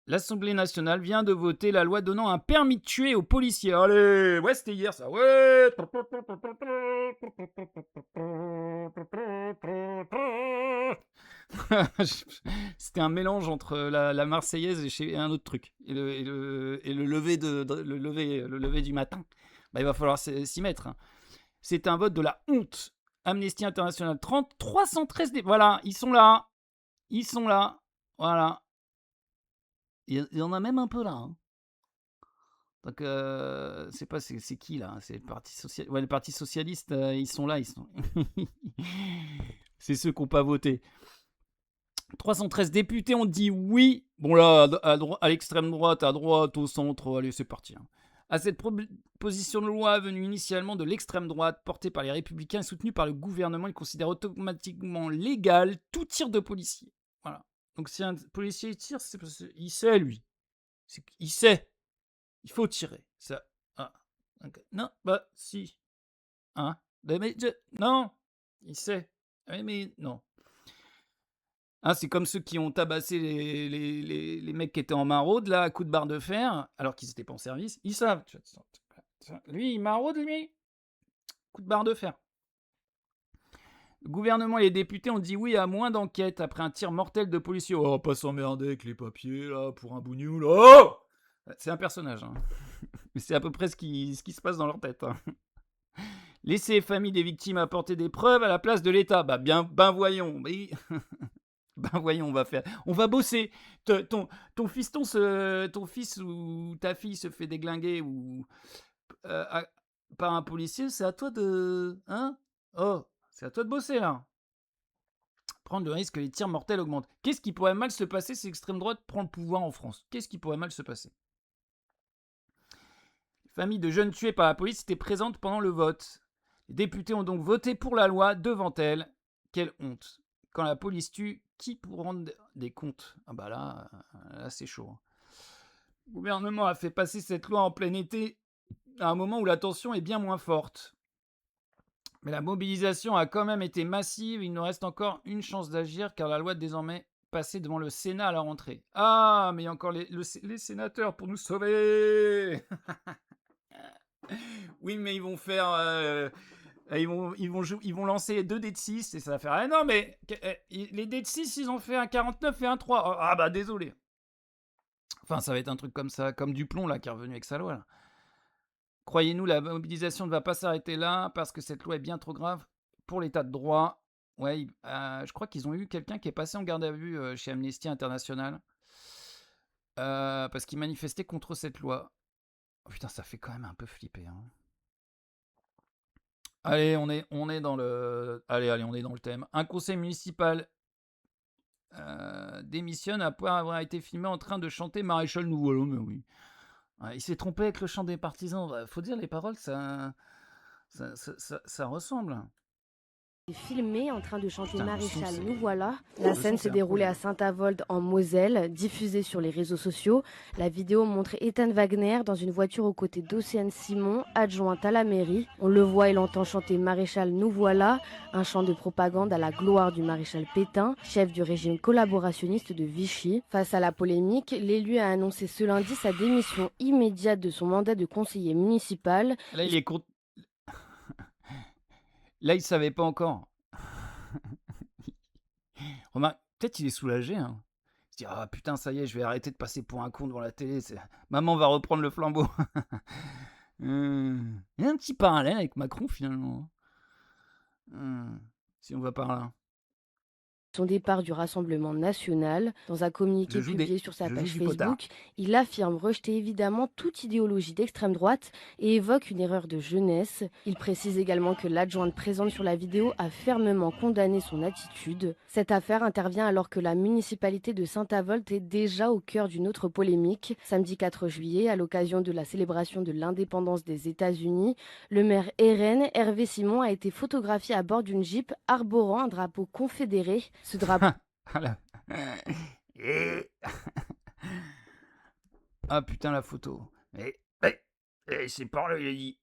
L'Assemblée nationale vient de voter la loi donnant un permis de tuer aux policiers. Allez, ouais, c'était hier ça. Ouais. C'était un mélange entre la Marseillaise et un autre truc. Et le lever du matin. Bah, il va falloir s'y mettre. Hein. C'est un vote de la honte. Amnesty International 313 voilà, ils sont là. Ils sont là. Voilà. Il y en a même un peu là. Hein. Donc, c'est pas c'est qui là? C'est le Parti socialiste. Ouais, le Parti socialiste, ils sont là. C'est ceux qui n'ont pas voté. 313 députés ont dit oui. Bon là, à l'extrême droite, à droite, au centre, allez, c'est parti. Hein. À cette proposition de loi venue initialement de l'extrême droite, portée par les Républicains et soutenue par le gouvernement, il considère automatiquement légal tout tir de policier. Voilà. Donc si un policier tire, c'est parce qu'il sait, lui. Il sait. Il faut tirer. Ça. Ah. Okay. Non, bah si. Hein? Non. Il sait. Mais non. Hein, c'est comme ceux qui ont tabassé les mecs qui étaient en maraude, là, à coups de barre de fer, alors qu'ils n'étaient pas en service. Ils savent. Lui, il maraude, lui. Coup de barre de fer. Le gouvernement et les députés ont dit oui à moins d'enquêtes après un tir mortel de policiers. Oh, pas s'emmerder avec les papiers, là, pour un bougnou, là. Oh c'est un personnage, hein. Mais c'est à peu près ce qui se passe dans leur tête. Hein. Laisser les familles des victimes apporter des preuves à la place de l'État. Ben voyons. Mais... ben voyons, on va bosser. Ton fiston, ton fils ou ta fille se fait déglinguer ou par un policier, c'est à toi de, hein? Oh, c'est à toi de bosser là. Prendre le risque que les tirs mortels augmentent. Qu'est-ce qui pourrait mal se passer si l'extrême droite prend le pouvoir en France? Qu'est-ce qui pourrait mal se passer? Les familles de jeunes tués par la police étaient présentes pendant le vote. Les députés ont donc voté pour la loi devant elles. Quelle honte. Quand la police tue, qui pour rendre des comptes? Ah bah là c'est chaud. Hein. Le gouvernement a fait passer cette loi en plein été à un moment où la tension est bien moins forte. Mais la mobilisation a quand même été massive. Il nous reste encore une chance d'agir car la loi est désormais passée devant le Sénat à la rentrée. Ah, mais il y a encore les sénateurs pour nous sauver. Oui, mais ils vont faire... ils vont lancer 2 dés de 6 et ça va faire... Ah non, mais les dés de 6, ils ont fait un 49 et un 3. Oh, ah bah désolé. Enfin, ça va être un truc comme ça, comme Duplon là, qui est revenu avec sa loi. Là. Croyez-nous, la mobilisation ne va pas s'arrêter là parce que cette loi est bien trop grave pour l'état de droit. Ouais, je crois qu'ils ont eu quelqu'un qui est passé en garde à vue chez Amnesty International parce qu'il manifestait contre cette loi. Oh, putain, ça fait quand même un peu flipper. Hein. Allez, on est dans le. Allez, on est dans le thème. Un conseil municipal démissionne après avoir été filmé en train de chanter Maréchal Nous voilà, mais oui. Ouais, il s'est trompé avec le chant des partisans. Faut dire les paroles, ça ressemble. Filmé en train de chanter Putain, Maréchal, c'est- nous voilà. La scène s'est déroulée à Saint-Avold en Moselle, diffusée sur les réseaux sociaux. La vidéo montre Ethan Wagner dans une voiture aux côtés d'Océane Simon, adjointe à la mairie. On le voit et l'entend chanter Maréchal, nous voilà, un chant de propagande à la gloire du maréchal Pétain, chef du régime collaborationniste de Vichy. Face à la polémique, l'élu a annoncé ce lundi sa démission immédiate de son mandat de conseiller municipal. Là, il est content. Là, il savait pas encore. Remarque, peut-être il est soulagé. Hein. Il se dit ah putain, ça y est, je vais arrêter de passer pour un con devant la télé. Maman va reprendre le flambeau. Il y a un petit parallèle avec Macron finalement. Si on va par là. Son départ du Rassemblement national. Dans un communiqué publié sur sa page Facebook, il affirme rejeter évidemment toute idéologie d'extrême droite et évoque une erreur de jeunesse. Il précise également que l'adjointe présente sur la vidéo a fermement condamné son attitude. Cette affaire intervient alors que la municipalité de Saint-Avold est déjà au cœur d'une autre polémique. Samedi 4 juillet, à l'occasion de la célébration de l'indépendance des États-Unis, le maire RN, Hervé Simon, a été photographié à bord d'une Jeep arborant un drapeau confédéré. Ce drapeau... Ah putain la photo. C'est par là il a dit.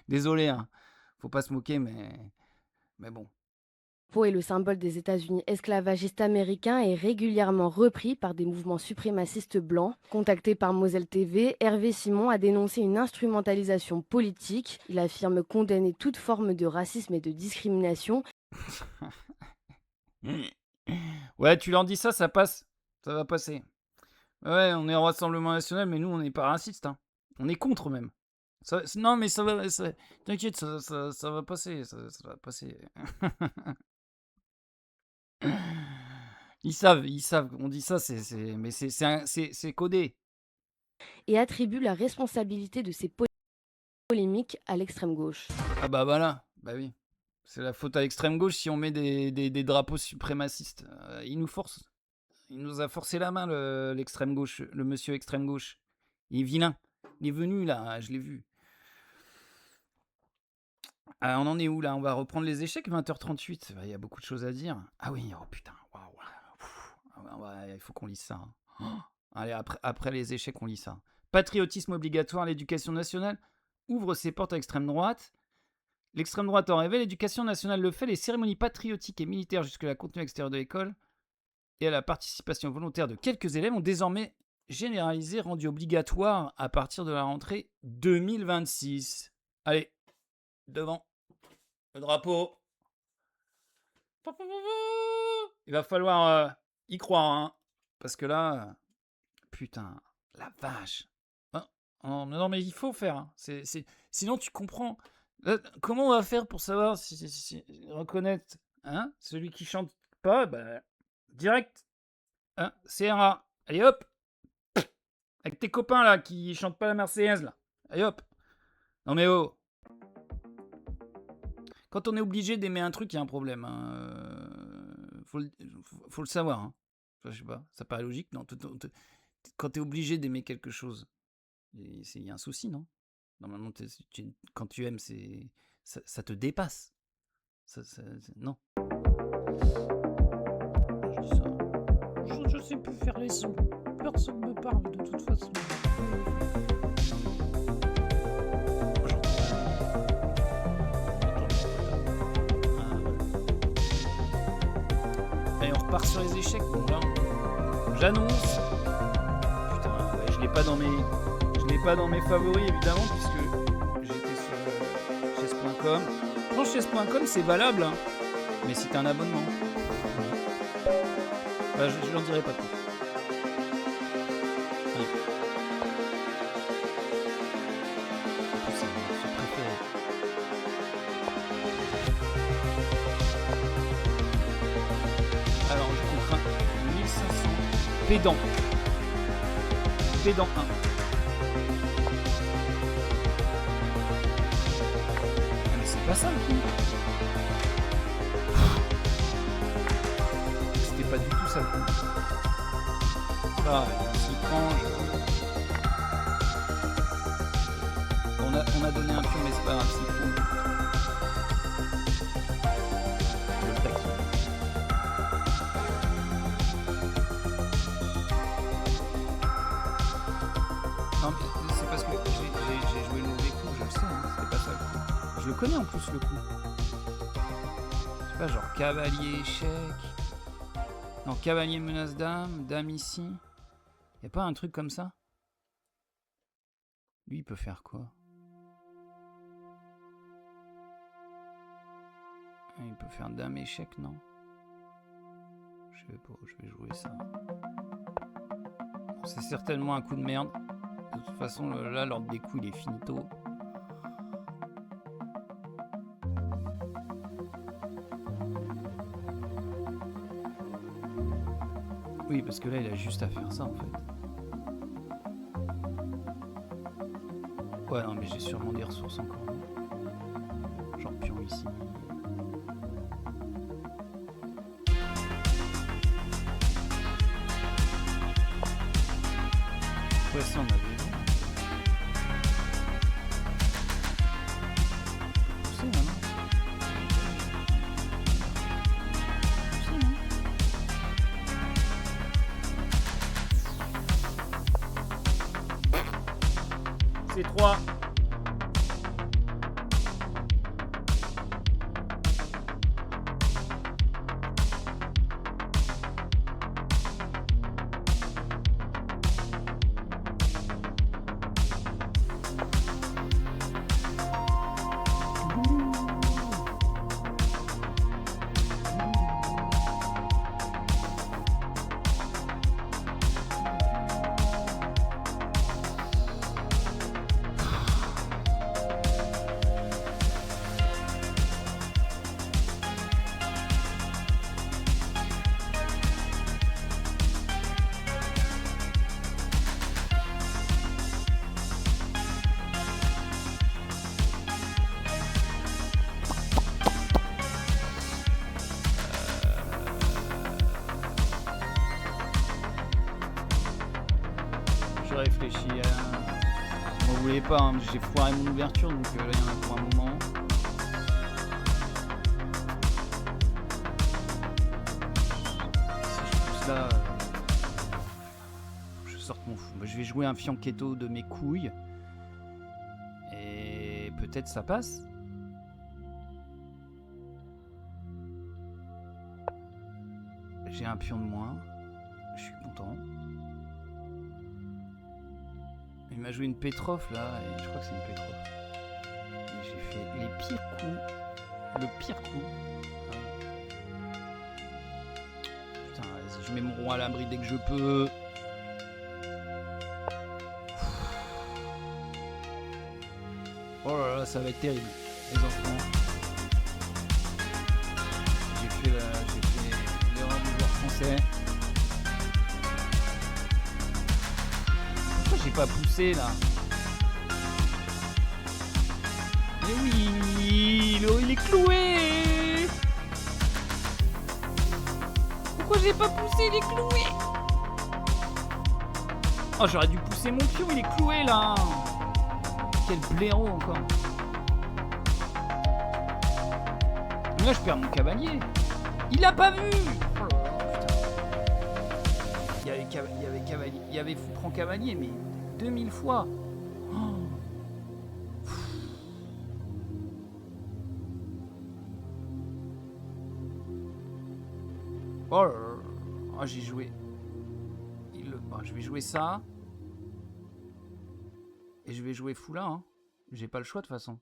Désolé, hein. Faut pas se moquer, mais bon. Est le symbole des États-Unis esclavagistes américains et régulièrement repris par des mouvements suprémacistes blancs. Contacté par Moselle TV, Hervé Simon a dénoncé une instrumentalisation politique. Il affirme condamner toute forme de racisme et de discrimination. Ouais, tu leur dis ça passe. Ça va passer. Ouais, on est au Rassemblement National, mais nous, on n'est pas racistes. Hein. On est contre même. Non, mais ça va... T'inquiète, ça va passer. Ça va passer. Ils savent. On dit ça, mais c'est codé. Et attribue la responsabilité de ces polémiques à l'extrême gauche. Ah bah voilà, bah oui. C'est la faute à l'extrême gauche si on met des drapeaux suprémacistes. Il nous a forcé la main, l'extrême gauche, le monsieur extrême gauche. Il est vilain. Il est venu là, je l'ai vu. On en est où là? On va reprendre les échecs, 20h38. Il y a beaucoup de choses à dire. Ah oui, oh putain, waouh. Il faut qu'on lise ça. Oh, allez, après les échecs, on lit ça. Patriotisme obligatoire, l'éducation nationale ouvre ses portes à l'extrême droite. L'extrême droite en rêvait, l'éducation nationale le fait, les cérémonies patriotiques et militaires jusque-là contenues à l'extérieur de l'école et à la participation volontaire de quelques élèves ont désormais généralisé, rendu obligatoire à partir de la rentrée 2026. Allez, devant le drapeau. Il va falloir y croire, hein, parce que là, putain, la vache. Non, mais il faut faire. Hein. Sinon, tu comprends. Comment on va faire pour savoir si reconnaître hein, celui qui chante pas direct. Hein, CRA. Allez hop. Avec tes copains là qui chantent pas la Marseillaise là. Allez hop. Non mais oh. Quand on est obligé d'aimer un truc, il y a un problème. Hein. Faut le savoir. Hein. Enfin, je sais pas. Ça paraît logique, non? Quand t'es obligé d'aimer quelque chose, il y a un souci, non? Normalement, quand tu aimes, ça te dépasse. Non. Je dis ça. Je sais plus faire les sons. Personne ne me parle de toute façon. repart sur les échecs. Bon, là, j'annonce. Putain, ouais, je l'ai pas dans mes favoris, évidemment, puisque j'étais sur chess.com. Non, chess.com, c'est valable, hein, mais c'est un abonnement. Bah, je n'en dirai pas plus. Allez. C'est mon préféré. Alors, je contrains 1500. Pédant. Pédant 1. Ah, mais c'est pas ça le coup. C'était pas du tout ça le coup. Ah, s'il prend. On a donné un pion, mais c'est pas grave, s'il prend. Le taquin. Non, mais c'est parce que j'ai joué le mauvais coup, je le sais, hein, c'était pas ça le coup. Je le connais en plus le coup. Je sais pas, genre cavalier échec. Non, cavalier menace dame, dame ici. Y'a pas un truc comme ça? Lui, il peut faire quoi? Il peut faire dame échec, non? Je sais pas, je vais jouer ça. Bon, c'est certainement un coup de merde. De toute façon, là, l'ordre des coups, il est finito. Oui, parce que là, il a juste à faire ça, en fait. Ouais, non, mais j'ai sûrement des ressources encore. Genre pion ici. Ouais, ça, on avait vu. C'est là, non? C'est, non? C'est 3. Je réfléchis à... M'en voulez pas, hein, j'ai foiré mon ouverture, donc là, il y en a pour un moment. Si je pousse là... je sorte mon fou. Je vais jouer un fianchetto de mes couilles. Et peut-être ça passe. J'ai un pion de moins. Je suis content. Il m'a joué une Petrov là, et je crois que c'est une Petrov. Et j'ai fait les pires coups. Le pire coup. Putain, vas-y, je mets mon roi à l'abri dès que je peux. Oh là là, ça va être terrible, les enfants. J'ai fait l'erreur du joueur français. Pourquoi j'ai pas poussé là? Mais oui, il est cloué. Pourquoi j'ai pas poussé? Il est cloué. Oh, j'aurais dû pousser mon pion, il est cloué là. Quel blaireau encore. Mais là je perds mon cavalier. Il l'a pas vu. Oh là là, putain. Il y avait fou prend cavalier, mais 2000 fois. Oh. Oh là là. Oh, j'ai joué. Bon, je vais jouer ça. Et je vais jouer fou là. Hein. J'ai pas le choix de toute façon.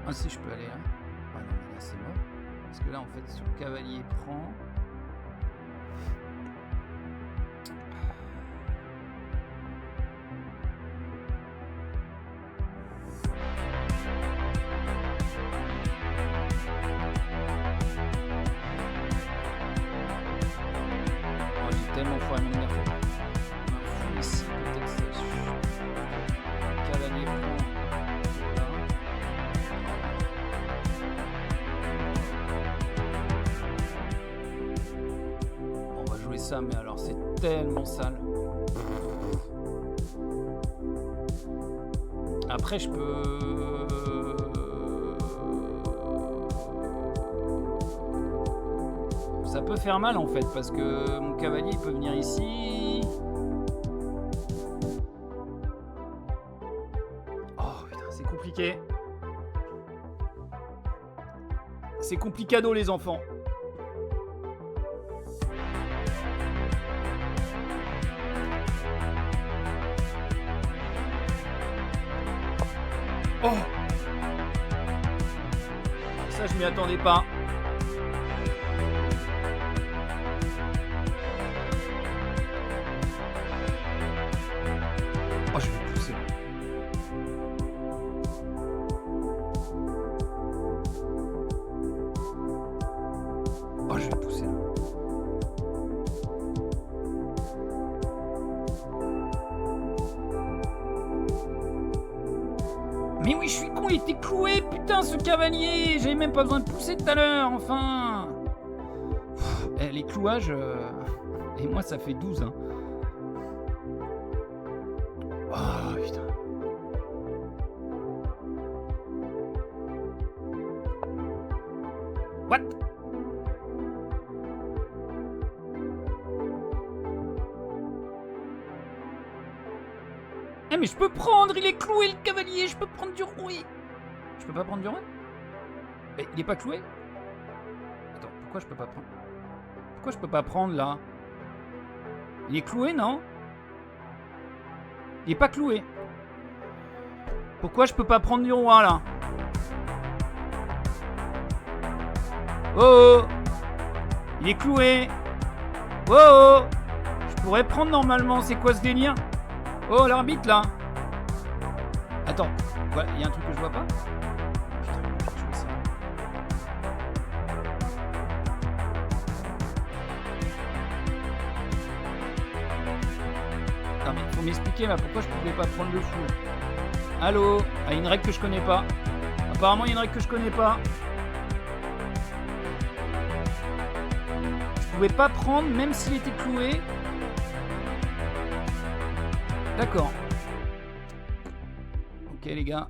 Ah si, je peux aller là. Ah non, mais là c'est mort. Parce que là en fait sur le cavalier prend. Oh, j'ai tellement foiré mon nerf. On a un fou ici, peut-être ça. Cavalier prend. Ça, mais alors c'est tellement sale. Après je peux... Ça peut faire mal en fait parce que mon cavalier il peut venir ici. Oh putain, c'est compliqué. C'est complicado les enfants. Oh, ça je m'y attendais pas. Oh, je vais pousser. Oh, je vais pousser. Mais oui, je suis con, il était cloué, putain, ce cavalier. J'avais même pas besoin de pousser tout à l'heure, enfin. Les clouages... Et moi, ça fait 12, hein. Oh, putain. What? Eh mais je peux prendre, il est cloué le cavalier, je peux prendre du rouet. Je peux pas prendre du rouet? Mais il est pas cloué? Attends, pourquoi je peux pas prendre? Pourquoi je peux pas prendre là? Il est cloué, non? Il est pas cloué. Pourquoi je peux pas prendre du roi là? Oh, oh. Il est cloué. Oh, oh. Je pourrais prendre normalement, c'est quoi ce délire? Oh, l'arbitre, là. Attends, voilà, il y a un truc que je vois pas. Putain, je vois ça. Non, mais faut m'expliquer, là, pourquoi je pouvais pas prendre le fou. Allô? Ah, il y a une règle que je connais pas. Apparemment, il y a une règle que je connais pas. Je pouvais pas prendre, même s'il était cloué. D'accord. Ok les gars.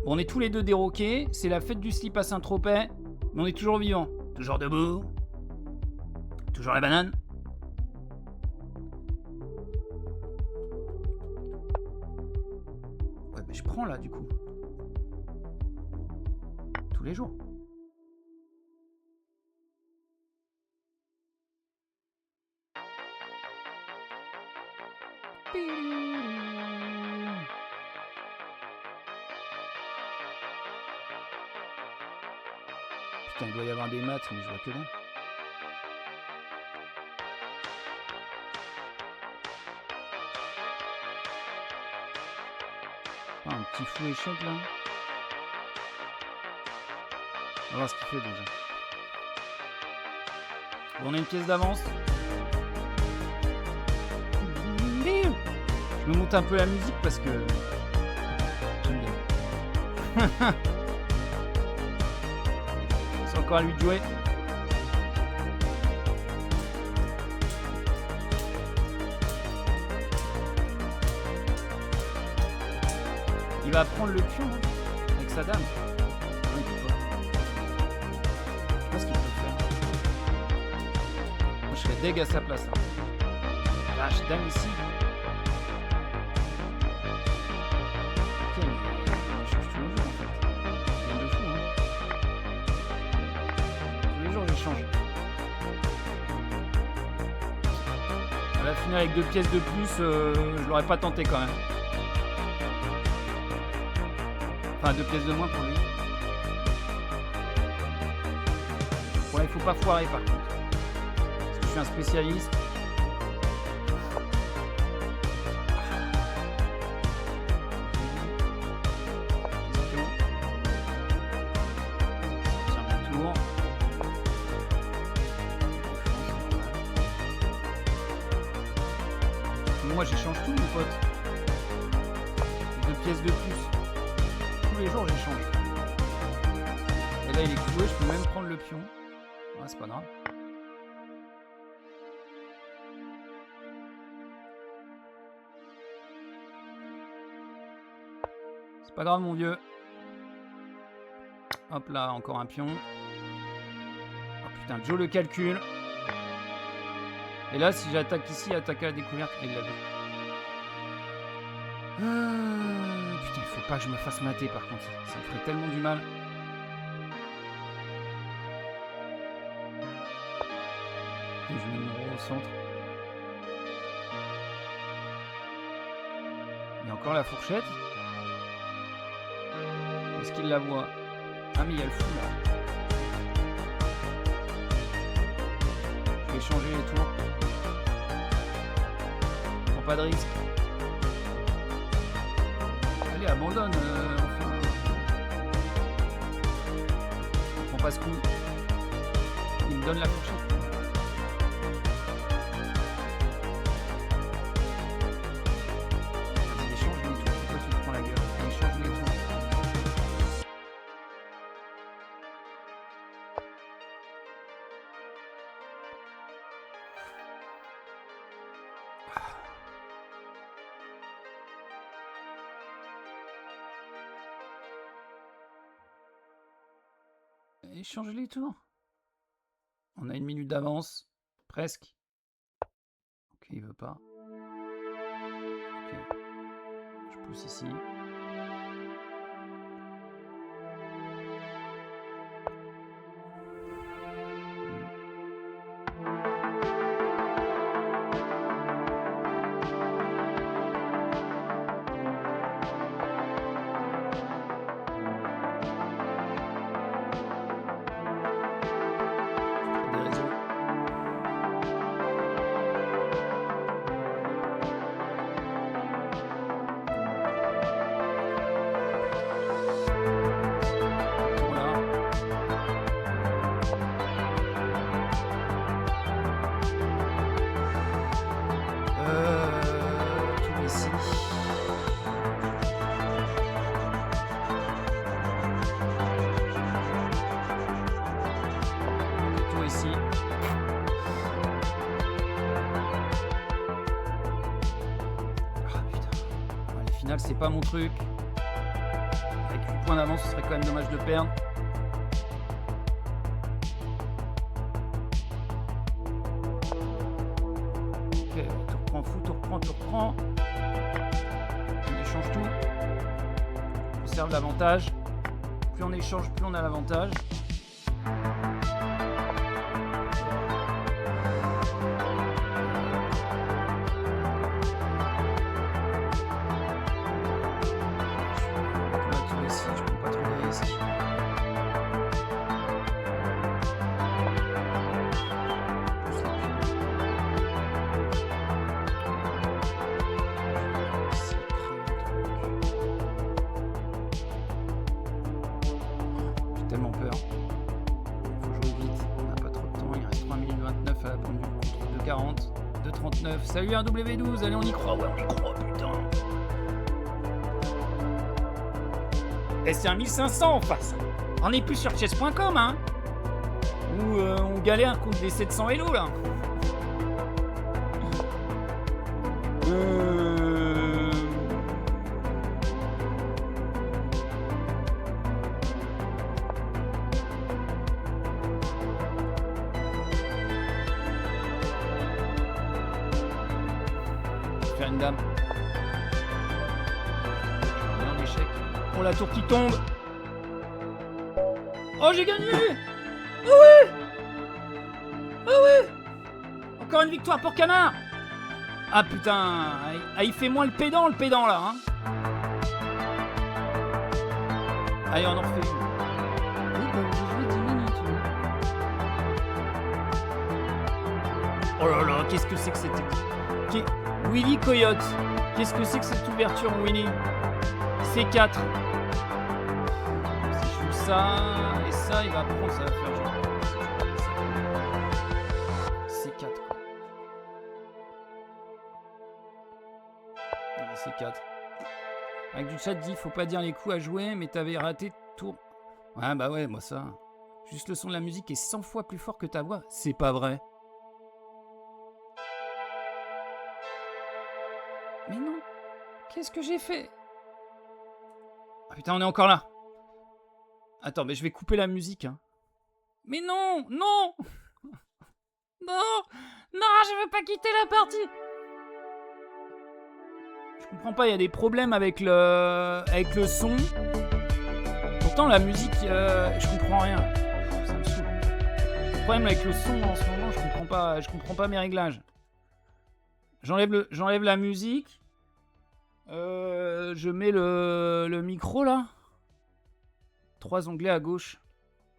Bon, on est tous les deux déroqués. C'est la fête du slip à Saint-Tropez. Mais on est toujours vivants. Toujours debout. Toujours la banane. Ouais, mais je prends là du coup. Tous les jours. Putain, il doit y avoir des maths, mais je vois que là. Ah, un petit fou échec là. On va voir ce qu'il fait déjà. Bon, on a une pièce d'avance. Je me monte un peu la musique parce que j'aime bien. C'est encore à lui de jouer. Il va prendre le pion hein, avec sa dame. Non, il peut pas. Je sais pas ce qu'il peut faire. Moi, je serais deg à sa place. Hein. Vache, dame ici. Ok, mais... La finale avec 2 pièces de plus, je l'aurais pas tenté quand même. Enfin, 2 pièces de moins pour lui. Bon, là, il faut pas foirer par contre. Parce que je suis un spécialiste. Moi j'échange tout mon pote. 2 pièces de plus. Tous les jours j'échange. Et là il est cloué, je peux même prendre le pion. Ouais, c'est pas grave. C'est pas grave mon vieux. Hop là, encore un pion. Oh putain, Joe le calcul. Et là, si j'attaque ici, attaque à la découverte, il l'a vu. Putain, il faut pas que je me fasse mater par contre. Ça me ferait tellement du mal. Et je mets mon roi au centre. Il y a encore la fourchette. Est-ce qu'il la voit? Ah mais il y a le fou là. Je vais changer les tours. Pas de risque. Allez, abandonne. Enfin. On prend pas ce coup. Il me donne la fourchette. Vas-y, échange les tours. Pourquoi tu te prends la gueule? Échange les tours. Échange les tours. On a 1 minute d'avance. Presque. Ok, il veut pas. Ok. Je pousse ici. C'est pas mon truc. Avec 8 points d'avance, ce serait quand même dommage de perdre. Ok, tu reprends fou, tu reprends. On échange tout. On conserve l'avantage. Plus on échange, plus on a l'avantage. Tellement peur. Faut jouer vite, on n'a pas trop de temps, il reste 3 minutes 29 à la pendule contre 2,40, 2,39. Salut un W12, allez on y croit, ouais on y croit putain. Et c'est un 1500 en face. On n'est plus sur chess.com hein. Où on galère contre des 700 Hello là. Faire une dame. Un échec. Oh la tour qui tombe. Oh j'ai gagné. Oh oui. Oh oui. Encore une victoire pour Camard. Ah putain, il fait moins le pédant là, hein. Allez, on en refait une. Oui, bah, j'ai joué 10 minutes. Oh là là, qu'est-ce que c'est que cette... Willy Coyote. Qu'est-ce que c'est que cette ouverture, Willy? C4. Si je joue ça et ça, il va prendre, ça va faire genre... C4, quoi. Ouais, C4. Avec du chat dit, faut pas dire les coups à jouer, mais t'avais raté tour. Ouais, bah ouais, moi ça. Juste le son de la musique est 100 fois plus fort que ta voix. C'est pas vrai. Mais non. Qu'est-ce que j'ai fait? Ah putain, on est encore là. Attends, mais je vais couper la musique, hein. Mais non, non. Non, non, je veux pas quitter la partie. Je comprends pas, il y a des problèmes avec le son. Pourtant la musique, je comprends rien. Ça me saoule. J'ai des problèmes avec le son en ce moment, je comprends pas mes réglages. J'enlève la musique. Je mets le micro là. 3 onglets à gauche.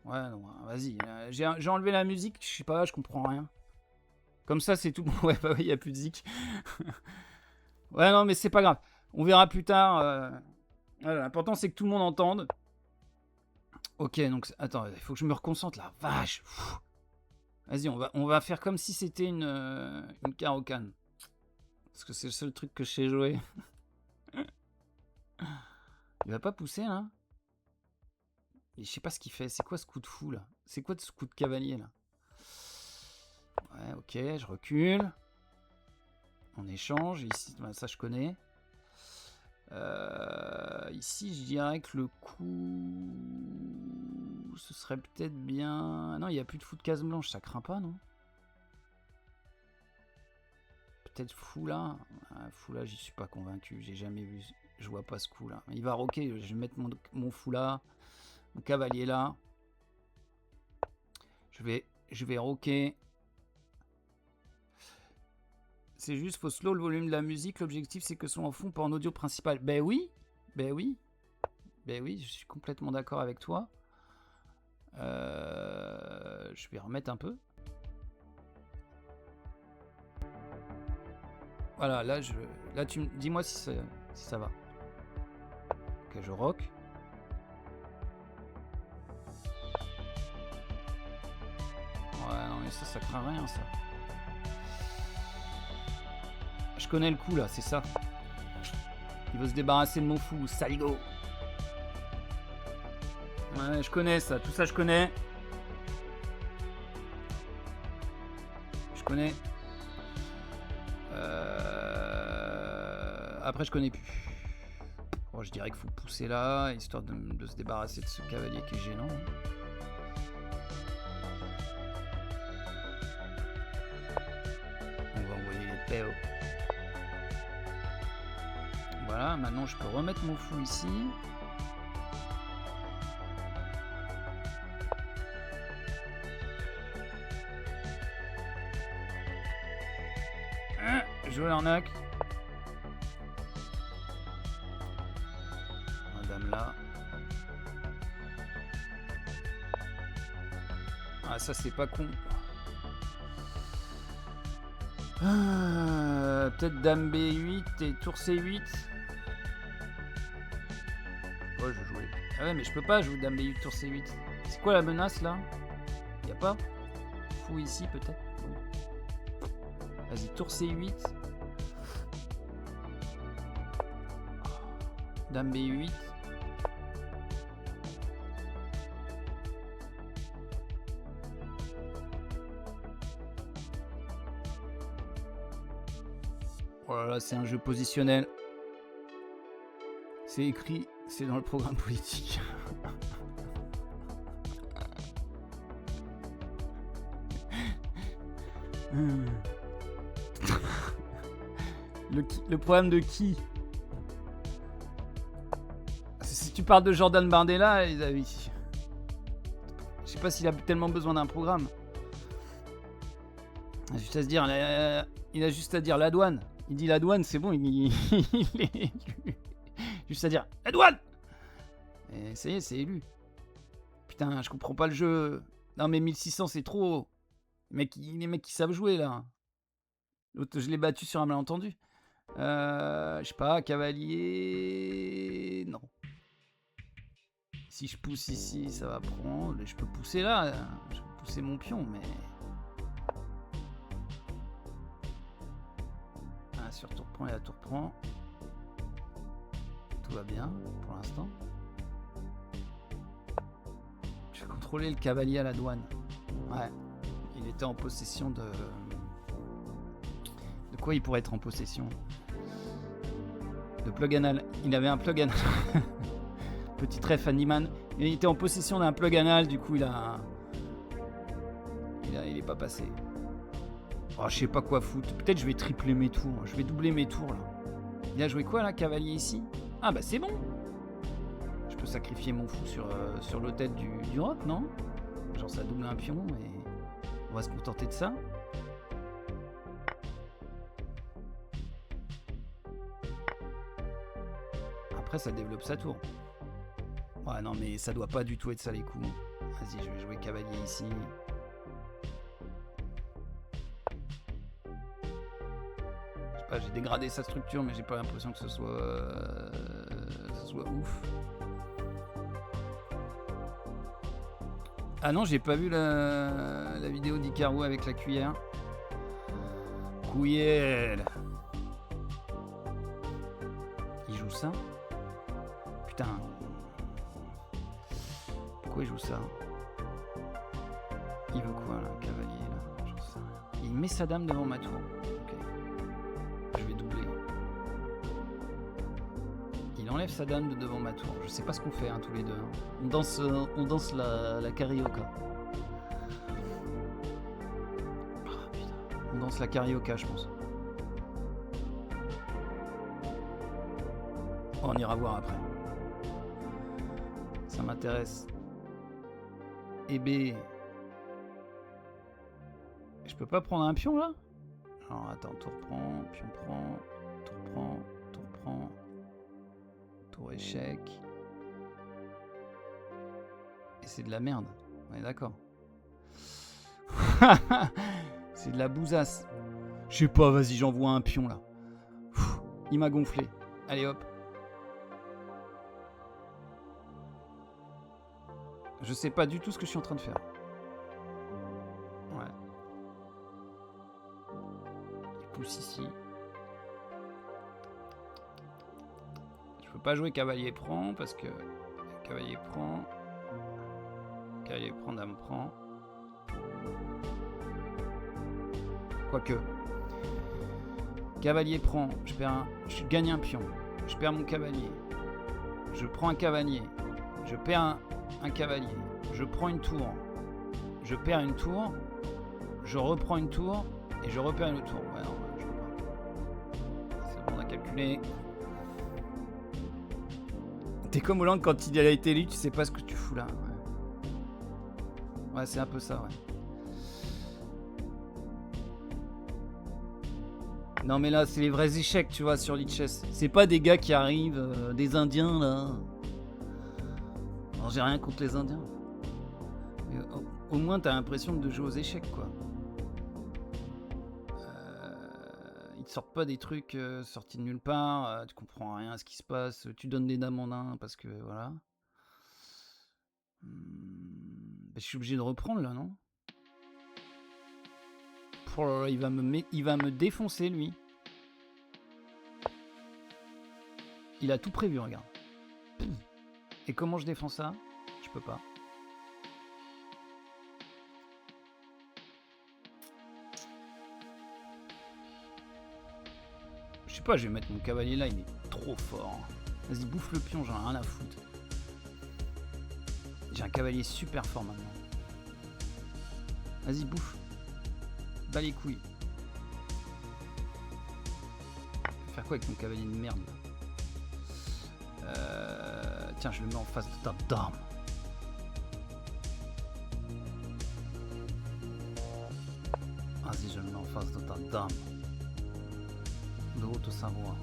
Ouais, non, vas-y. J'ai enlevé la musique, je sais pas, je comprends rien. Comme ça, c'est tout. Ouais, bah oui, il y a plus de zik. Ouais, non, mais c'est pas grave. On verra plus tard. Voilà, l'important, c'est que tout le monde entende. Ok, donc... Attends, il faut que je me reconcentre, là. Vache. Vas-y, on va faire comme si c'était une Caro-Can. Parce que c'est le seul truc que je sais jouer. Il va pas pousser, là? Et je sais pas ce qu'il fait. C'est quoi ce coup de fou, là? C'est quoi ce coup de cavalier, là? Ouais, ok, je recule. On échange. Ici, ça, je connais. Ici, je dirais que le coup... Ce serait peut-être bien... Non, il n'y a plus de fou de case blanche. Ça craint pas, non? Peut-être fou là. Fou là, j'y suis pas convaincu. J'ai jamais vu. Je vois pas ce coup là. Il va rocker. Je vais mettre mon fou là. Mon cavalier là. Je vais rocker. C'est juste, faut slow le volume de la musique. L'objectif, c'est que ce soit en fond, pas en audio principal. Ben oui. Ben oui. Ben oui, je suis complètement d'accord avec toi. Je vais remettre un peu. Voilà, là, tu dis-moi si ça va. Ok, je rock. Ouais, non, mais ça craint rien, ça. Je connais le coup, là, c'est ça. Il veut se débarrasser de mon fou, saligo. Ouais, je connais ça. Tout ça, je connais. Je connais. Après, je connais plus. Bon, je dirais qu'il faut pousser là, histoire de se débarrasser de ce cavalier qui est gênant. On va envoyer les PO. Voilà, maintenant je peux remettre mon fou ici. Jouer l'arnaque. Madame là. Ah, ça c'est pas con. Peut-être dame B8 et tour C8. Ouais, je jouais. Ah ouais, mais je peux pas jouer dame B8 tour C8. C'est quoi la menace là? Y'a pas? Fou ici peut-être. Bon. Vas-y, tour C8. Dame B8. Oh là là, c'est un jeu positionnel. C'est écrit, c'est dans le programme politique. Le problème de qui? Si tu parles de Jordan Bardella, je sais pas s'il a tellement besoin d'un programme. Juste à se dire, Il a juste à dire la douane. Il dit la douane, c'est bon, il est élu. Juste à dire la douane. Et ça y est, c'est élu. Putain, je comprends pas le jeu. Non mais 1600 c'est trop. Les mecs qui savent jouer là. L'autre, je l'ai battu sur un malentendu. Je sais pas, cavalier... Non. Si je pousse ici, ça va prendre. Je peux pousser là. Je peux pousser mon pion, mais... Ah, sur tour prend et la tour prend. Tout va bien pour l'instant. Je vais contrôler le cavalier à la douane. Ouais. Il était en possession de... De quoi il pourrait être en possession? De plug anal. Il avait un plug anal. Petit ref Handyman. Il était en possession d'un plug anal, du coup il est pas passé. Oh, je sais pas quoi foutre. Peut-être je vais tripler mes tours. Je vais doubler mes tours là. Il a joué quoi là, cavalier ici? Ah bah c'est bon. Je peux sacrifier mon fou sur l'hôtel du roc, non? Genre ça double un pion et on va se contenter de ça. Après ça développe sa tour. Ouais non mais ça doit pas du tout être ça les coups. Vas-y, je vais jouer cavalier ici. Je sais pas, j'ai dégradé sa structure mais j'ai pas l'impression que ce soit ouf. Ah non, j'ai pas vu la vidéo d'Icaro avec la cuillère. Cuillère. Il joue ça? Putain. Pourquoi il joue ça? Il veut quoi là, cavalier là? J'en sais rien. Il met sa dame devant ma tour. Ok. Je vais doubler. Il enlève sa dame de devant ma tour. Je sais pas ce qu'on fait hein, tous les deux. Hein. On danse la carioca. Oh, putain. On danse la carioca, je pense. Oh, on ira voir après. Ça m'intéresse. Et B. Je peux pas prendre un pion là? Alors attends, tour prend, pion prend, tour prend, tour prend. Tour échec. Et c'est de la merde. On est d'accord. C'est de la bousasse. Je sais pas, vas-y, j'envoie un pion là. Il m'a gonflé. Allez hop. Je sais pas du tout ce que je suis en train de faire. Ouais. Il pousse ici. Je peux pas jouer cavalier prend parce que cavalier prend, dame prend. Quoique cavalier prend, je gagne un pion, je perds mon cavalier, je prends un cavalier, je perds un cavalier, je prends une tour, je perds une tour, je reprends une tour et je repère une autre tour. Ouais non, je peux pas. C'est bon, on a calculé. T'es comme Hollande quand il a été élu, tu sais pas ce que tu fous là. Ouais, c'est un peu ça, ouais. Non mais là, c'est les vrais échecs, tu vois, sur Lichess. C'est pas des gars qui arrivent, des Indiens là. Alors j'ai rien contre les Indiens. Mais au moins t'as l'impression de jouer aux échecs, quoi. Ils te sortent pas des trucs sortis de nulle part, tu comprends rien à ce qui se passe, tu donnes des dames en un parce que voilà. Je suis obligé de reprendre là, non? Oh, il va me défoncer lui. Il a tout prévu, regarde. Et comment je défends ça? Je peux pas. Je sais pas, je vais mettre mon cavalier là, il est trop fort. Vas-y, bouffe le pion, j'en ai rien à foutre. J'ai un cavalier super fort maintenant. Vas-y, bouffe. Bas les couilles. Je vais faire quoi avec mon cavalier de merde là? Tiens, je le mets en face de ta dame. Vas-y, je le mets en face de ta dame. de route au cerveau.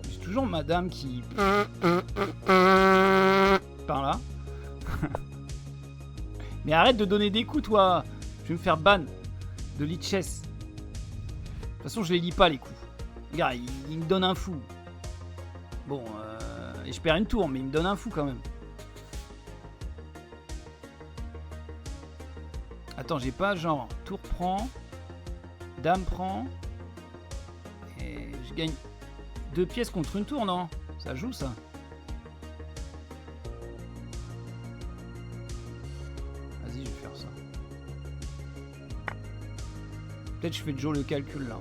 J'ai toujours madame qui... Par là. Mais arrête de donner des coups, toi. Je vais me faire ban de Lichess. De toute façon, je les lis pas, les coups. Regarde, il me donne un fou. Bon, et je perds une tour, mais il me donne un fou quand même. Attends, j'ai pas genre tour prend, dame prend, et je gagne 2 pièces contre une tour, non? Ça joue ça. Vas-y, je vais faire ça. Peut-être je fais toujours le calcul là.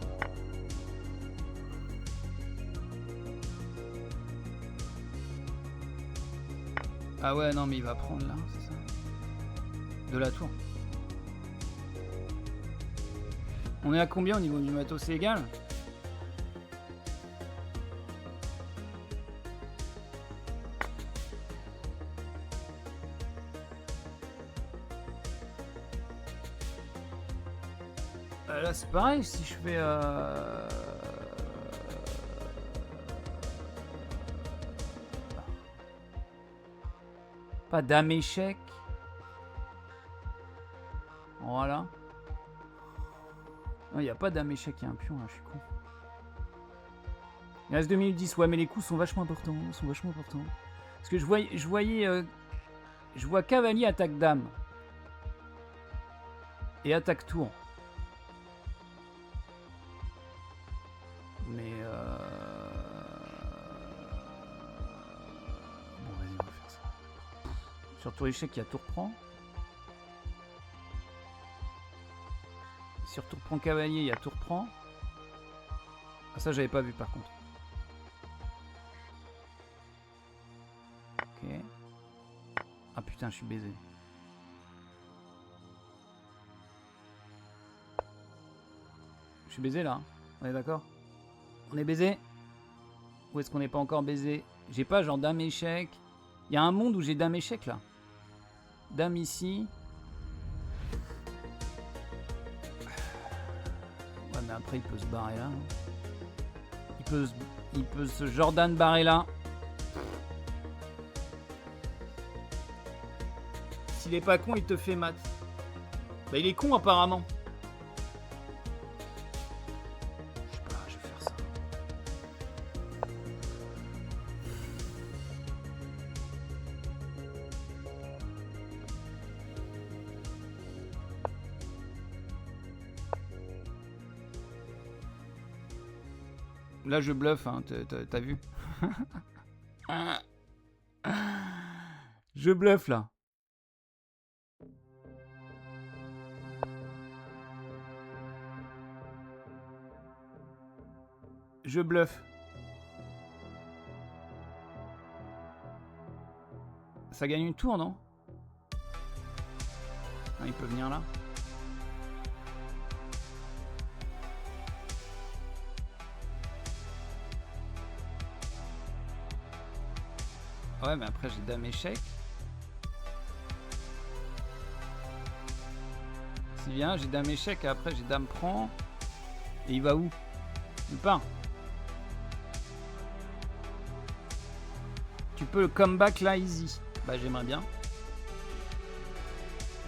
Ah ouais, non, mais il va prendre là, c'est ça? De la tour. On est à combien au niveau du matos? C'est égal? Là, c'est pareil, si je fais... Pas dame échec. Voilà. Non, il n'y a pas dame échec, il y a un pion là, je suis con. Il reste 2 minutes 10, ouais, mais les coups sont vachement importants. Parce que je vois cavalier attaque dame. Et attaque tour. Mais bon, vas-y, on va faire ça. Sur tour échec, il y a tour prend. Sur tour prend cavalier, il y a tour prend. Ah, ça, j'avais pas vu par contre. Ok. Ah putain, je suis baisé. Je suis baisé là, hein. On est d'accord? On est baisé? Ou est-ce qu'on n'est pas encore baisé? J'ai pas genre dame échec. Il y a un monde où j'ai dame échec là. Dame ici. Ouais, mais après il peut se barrer là. Il peut se Jordan barrer là. S'il est pas con, il te fait mat. Bah il est con apparemment. Je sais pas, je vais faire ça. Là je bluffe, hein, t'as vu? Je bluffe là. Je bluffe. Ça gagne une tour, non? Ah, il peut venir là. Ouais, mais après j'ai dame échec. S'il vient, j'ai dame échec et après j'ai dame prend. Et il va où? Il part. Tu peux le comeback là, easy. Bah j'aimerais bien.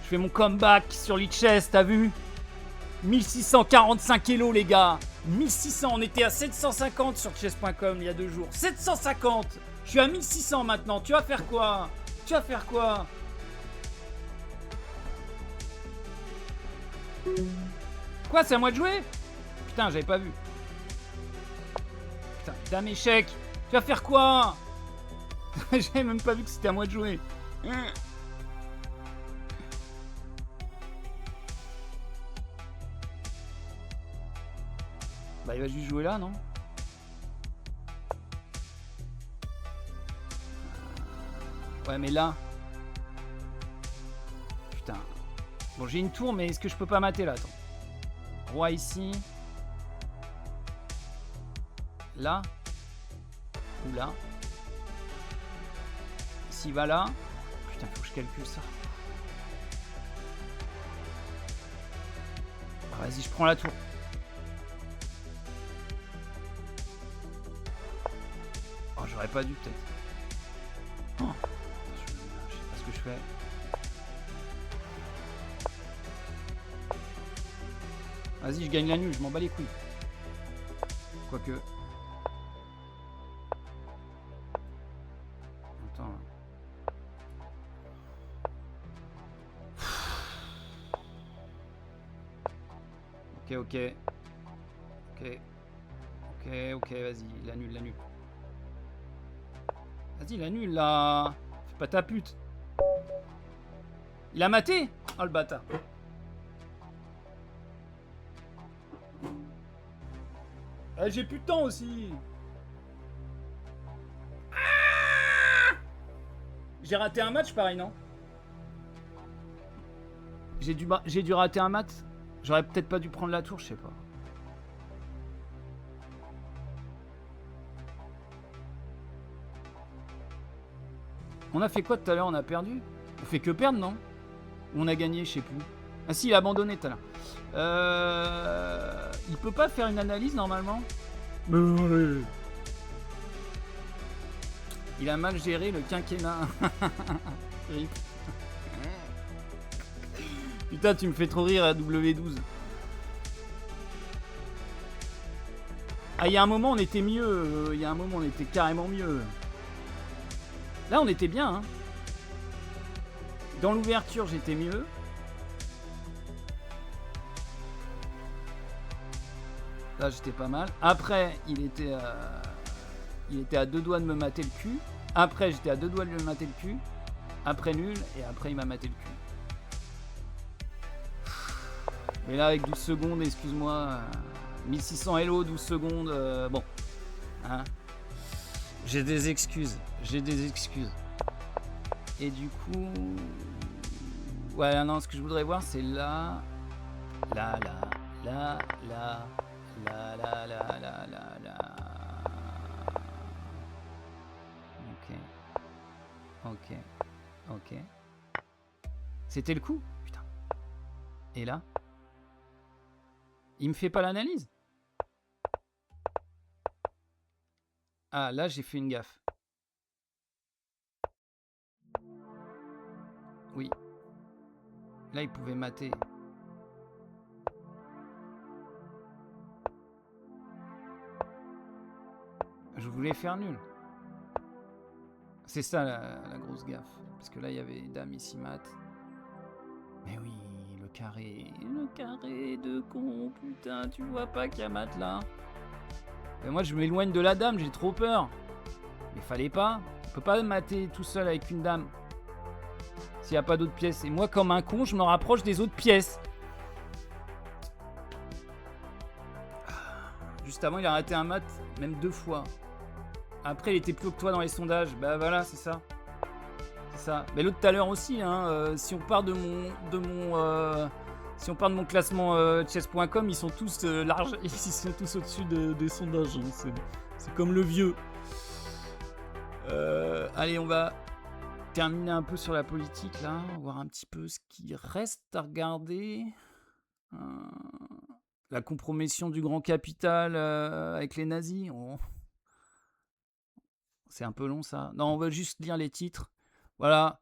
Je fais mon comeback sur Lichess, t'as vu? 1645 kilos les gars. 1600, on était à 750 sur chess.com il y a 2 jours. 750. Je suis à 1600 maintenant. Tu vas faire quoi? Tu vas faire quoi? Quoi, c'est à moi de jouer? Putain, j'avais pas vu. Putain, dame échec. Tu vas faire quoi? J'avais même pas vu que c'était à moi de jouer. Bah il va juste jouer là, non? Ouais mais là... Putain. Bon j'ai une tour mais est-ce que je peux pas mater là? Attends. Roi ici. Là. Ou là. S'il va là... Putain, faut que je calcule ça. Ah, vas-y, je prends la tour. J'aurais pas dû peut-être. Oh, je sais pas ce que je fais. Vas-y, je gagne la nulle, je m'en bats les couilles. Quoique. Attends là. Ok. Ok, vas-y, la nulle. Vas-y, la nulle, là. Fais pas ta pute. Il a maté? Oh, le bâtard. Ah, j'ai plus de temps aussi. Ah, j'ai raté un match, pareil, non? J'ai dû rater un match. J'aurais peut-être pas dû prendre la tour, je sais pas. On a fait quoi tout à l'heure? On a perdu? On fait que perdre, non? Ou on a gagné, je sais plus. Ah si, il a abandonné tout à l'heure. Il peut pas faire une analyse normalement? Il a mal géré le quinquennat. Rip. Putain, tu me fais trop rire à W12. Ah, il y a un moment, on était mieux. Il y a un moment, on était carrément mieux. Là, on était bien. Hein. Dans l'ouverture, j'étais mieux. Là, j'étais pas mal. Après, il était à 2 doigts de me mater le cul. Après, j'étais à 2 doigts de me mater le cul. Après, nul. Et après, il m'a maté le cul. Mais là, avec 12 secondes, excuse-moi. 1600 hello, 12 secondes. Bon. Hein. J'ai des excuses. Et du coup... Ouais, non, ce que je voudrais voir, c'est là. Là. Ok. C'était le coup? Putain. Et là? Il me fait pas l'analyse? Ah, là, j'ai fait une gaffe. Oui. Là, il pouvait mater. Je voulais faire nul. C'est ça la grosse gaffe. Parce que là, il y avait dame ici mat. Mais oui, le carré de con, putain, tu vois pas qu'il y a mat là? Et moi, je m'éloigne de la dame, j'ai trop peur. Mais fallait pas. On peut pas mater tout seul avec une dame. S'il n'y a pas d'autres pièces. Et moi, comme un con, je me rapproche des autres pièces. Juste avant, il a raté un mat, même 2 fois. Après, il était plus haut que toi dans les sondages. Bah voilà, c'est ça. C'est ça. Mais l'autre tout à l'heure aussi, hein, si on part de mon classement chess.com, ils sont tous larges, ils sont tous au-dessus des sondages. Hein. C'est comme le vieux. Allez, on va terminer un peu sur la politique là, voir un petit peu ce qui reste à regarder. La compromission du grand capital avec les nazis. C'est un peu long ça. Non, on va juste lire les titres. Voilà.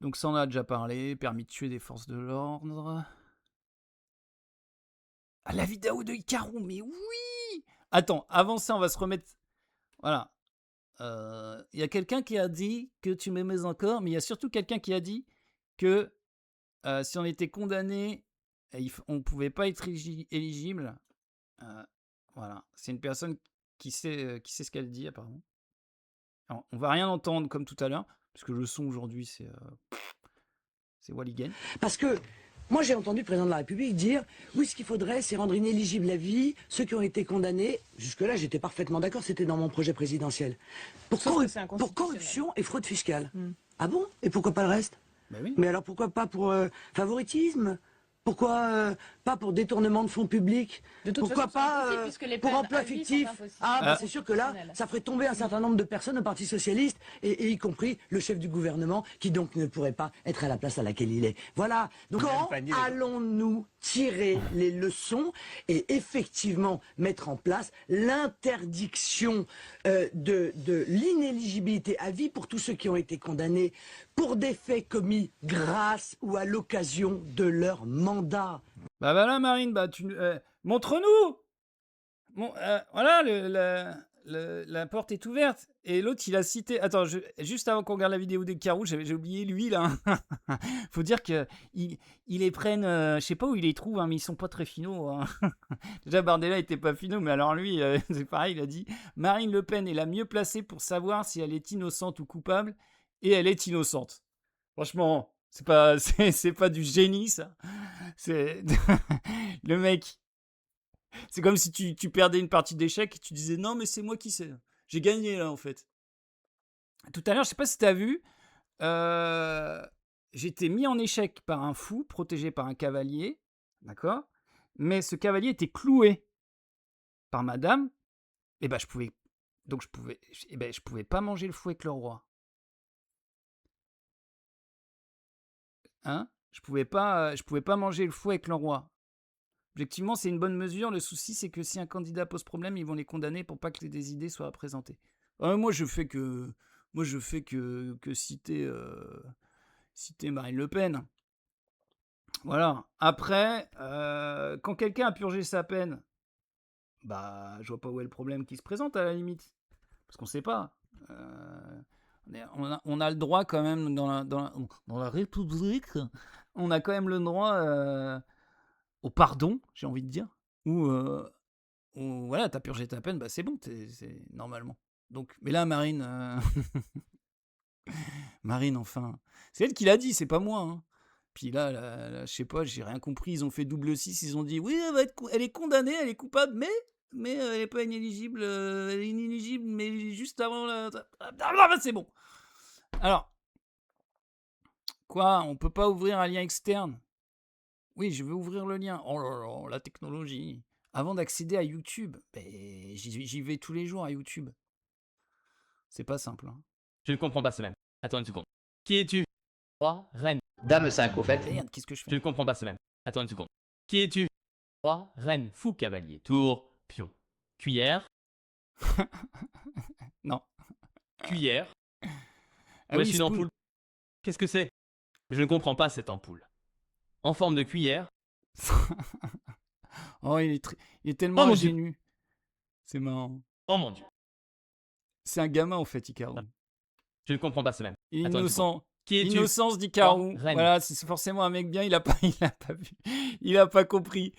Donc ça, on a déjà parlé. Permis de tuer des forces de l'ordre. Ah, la vidéo de Hikaru, mais oui! Attends, avant ça, on va se remettre... Voilà. Y a quelqu'un qui a dit que tu m'aimais encore, mais il y a surtout quelqu'un qui a dit que si on était condamné, on pouvait pas être éligible. Voilà. C'est une personne qui sait ce qu'elle dit, apparemment. Alors, on va rien entendre comme tout à l'heure, parce que le son aujourd'hui, c'est Walligan. Parce que moi, j'ai entendu le président de la République dire oui, ce qu'il faudrait, c'est rendre inéligible à vie ceux qui ont été condamnés. Jusque-là, j'étais parfaitement d'accord, c'était dans mon projet présidentiel. Pour corruption et fraude fiscale. Ah bon? Et pourquoi pas le reste? Ben oui. Mais alors pourquoi pas pour favoritisme? Pourquoi pas pour détournement de fonds publics. Pourquoi pas pour emploi fictif? C'est sûr que là, ça ferait tomber un certain nombre de personnes au Parti socialiste, et y compris le chef du gouvernement, qui donc ne pourrait pas être à la place à laquelle il est. Voilà. Donc quand allons-nous tirer les leçons et effectivement mettre en place l'interdiction de l'inéligibilité à vie pour tous ceux qui ont été condamnés pour des faits commis grâce ou à l'occasion de leur mandat? Bah voilà, Marine, bah montre-nous. Voilà, la porte est ouverte. Et l'autre, il a cité... Attends, juste avant qu'on regarde la vidéo des Carou, j'ai oublié lui, là. Faut dire qu'ils les prennent... je sais pas où ils les trouvent, hein, mais ils sont pas très finaux. Hein. Déjà, Bardella était pas finaux, mais alors lui, c'est pareil, il a dit « Marine Le Pen est la mieux placée pour savoir si elle est innocente ou coupable, et elle est innocente. » Franchement, c'est pas du génie, ça. C'est... Le mec... C'est comme si tu perdais une partie d'échecs et tu disais non, mais c'est moi qui sais. J'ai gagné là en fait. Tout à l'heure, je sais pas si tu as vu, j'étais mis en échec par un fou protégé par un cavalier, d'accord? Mais ce cavalier était cloué par madame, et ben je pouvais pas manger le fou avec le roi. Hein? Je pouvais pas manger le fou avec le roi. Objectivement, c'est une bonne mesure. Le souci, c'est que si un candidat pose problème, ils vont les condamner pour pas que des idées soient présentées. Moi, je fais que citer Marine Le Pen. Voilà. Après, quand quelqu'un a purgé sa peine, bah, je vois pas où est le problème qui se présente à la limite, parce qu'on sait pas. On a le droit quand même dans la République, on a quand même le droit au pardon, j'ai envie de dire, ou voilà, t'as purgé ta peine, bah c'est bon, c'est normalement. Donc, mais là, Marine, Marine, enfin, c'est elle qui l'a dit, c'est pas moi. Hein. Puis là, je sais pas, j'ai rien compris. Ils ont fait double 6, ils ont dit oui, elle est condamnée, elle est coupable, mais elle est pas inéligible, elle est inéligible, mais juste avant c'est bon. Alors, quoi, on peut pas ouvrir un lien externe? Oui, je veux ouvrir le lien. Oh là là, la technologie. Avant d'accéder à YouTube, j'y vais tous les jours à YouTube. C'est pas simple. Hein. Je ne comprends pas ce même. Attends une seconde. Qui es-tu? Roi, reine. Dame 5 au fait. Merde, qu'est-ce que je fais? Je ne comprends pas ce même. Attends une seconde. Qui es-tu? Roi, reine, fou, cavalier, tour, pion. Cuillère. Non. Cuillère. Ah Voici oui, une ampoule. Qu'est-ce que c'est? Je ne comprends pas cette ampoule. En forme de cuillère. Oh, il est tellement ingénu. C'est marrant. Oh mon Dieu. C'est un gamin en fait, Icarou. Je ne comprends pas ce même. Innocent. Qui es-tu? Innocence d'Icarou. Voilà, c'est forcément un mec bien. Il a pas vu. Il a pas compris.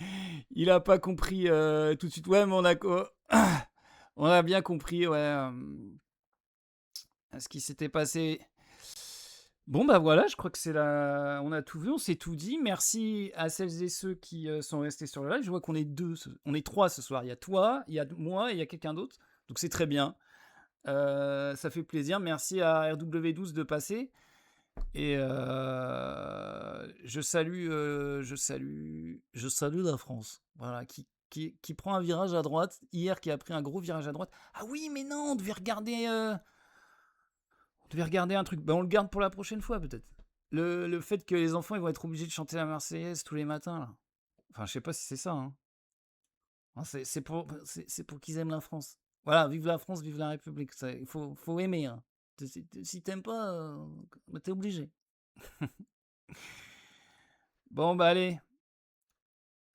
Il a pas compris tout de suite. Ouais, mais on a bien compris. Ouais. Ce qui s'était passé. Bon bah voilà, je crois que on a tout vu, on s'est tout dit. Merci à celles et ceux qui sont restés sur le live. Je vois qu'on est on est 3 ce soir. Il y a toi, il y a moi et il y a quelqu'un d'autre. Donc c'est très bien. Ça fait plaisir. Merci à RW12 de passer. Et je salue la France. Voilà, qui prend un virage à droite. Hier, qui a pris un gros virage à droite. Ah oui, mais non, on devait regarder un truc. Ben, on le garde pour la prochaine fois, peut-être. Le fait que les enfants ils vont être obligés de chanter la Marseillaise tous les matins, là. Enfin, je sais pas si c'est ça. Hein. C'est pour qu'ils aiment la France. Voilà, vive la France, vive la République. Il faut aimer. Hein. Si t'aimes pas, t'es obligé. Bon, bah allez.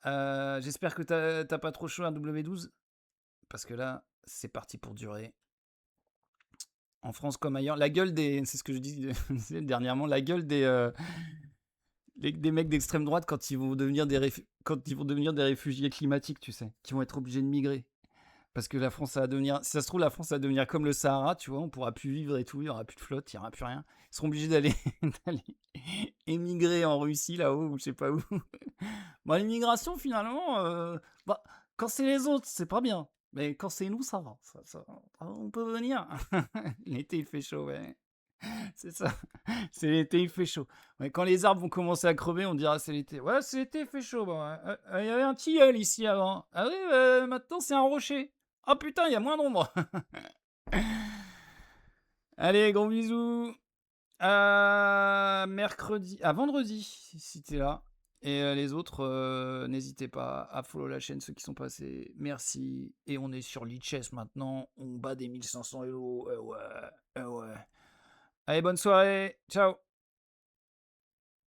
J'espère que t'as pas trop chaud à W12. Parce que là, c'est parti pour durer. En France comme ailleurs. La gueule des... C'est ce que je dis dernièrement. La gueule des mecs d'extrême droite quand ils vont devenir des réfugiés climatiques, tu sais. Qui vont être obligés de migrer. Parce que la France, ça va devenir... Si ça se trouve, la France, ça va devenir comme le Sahara, tu vois. On pourra plus vivre et tout. Il n'y aura plus de flotte, il n'y aura plus rien. Ils seront obligés d'aller émigrer en Russie, là-haut, ou je sais pas où. Bon, l'immigration, finalement... quand c'est les autres, c'est pas bien. Mais quand c'est nous, ça va. On peut venir. L'été, il fait chaud, ouais. C'est ça. C'est l'été, il fait chaud. Ouais, quand les arbres vont commencer à crever, on dira c'est l'été. Ouais, c'est l'été, il fait chaud. Bon, ouais. Il y avait un tilleul ici avant. Ah oui, maintenant c'est un rocher. Oh putain, il y a moins d'ombre. Allez, gros bisous. À mercredi, à vendredi, si t'es là. Et les autres, n'hésitez pas à follow la chaîne, ceux qui sont passés. Merci. Et on est sur Lichess maintenant. On bat des 1500 Elo. Ouais. Allez, bonne soirée. Ciao.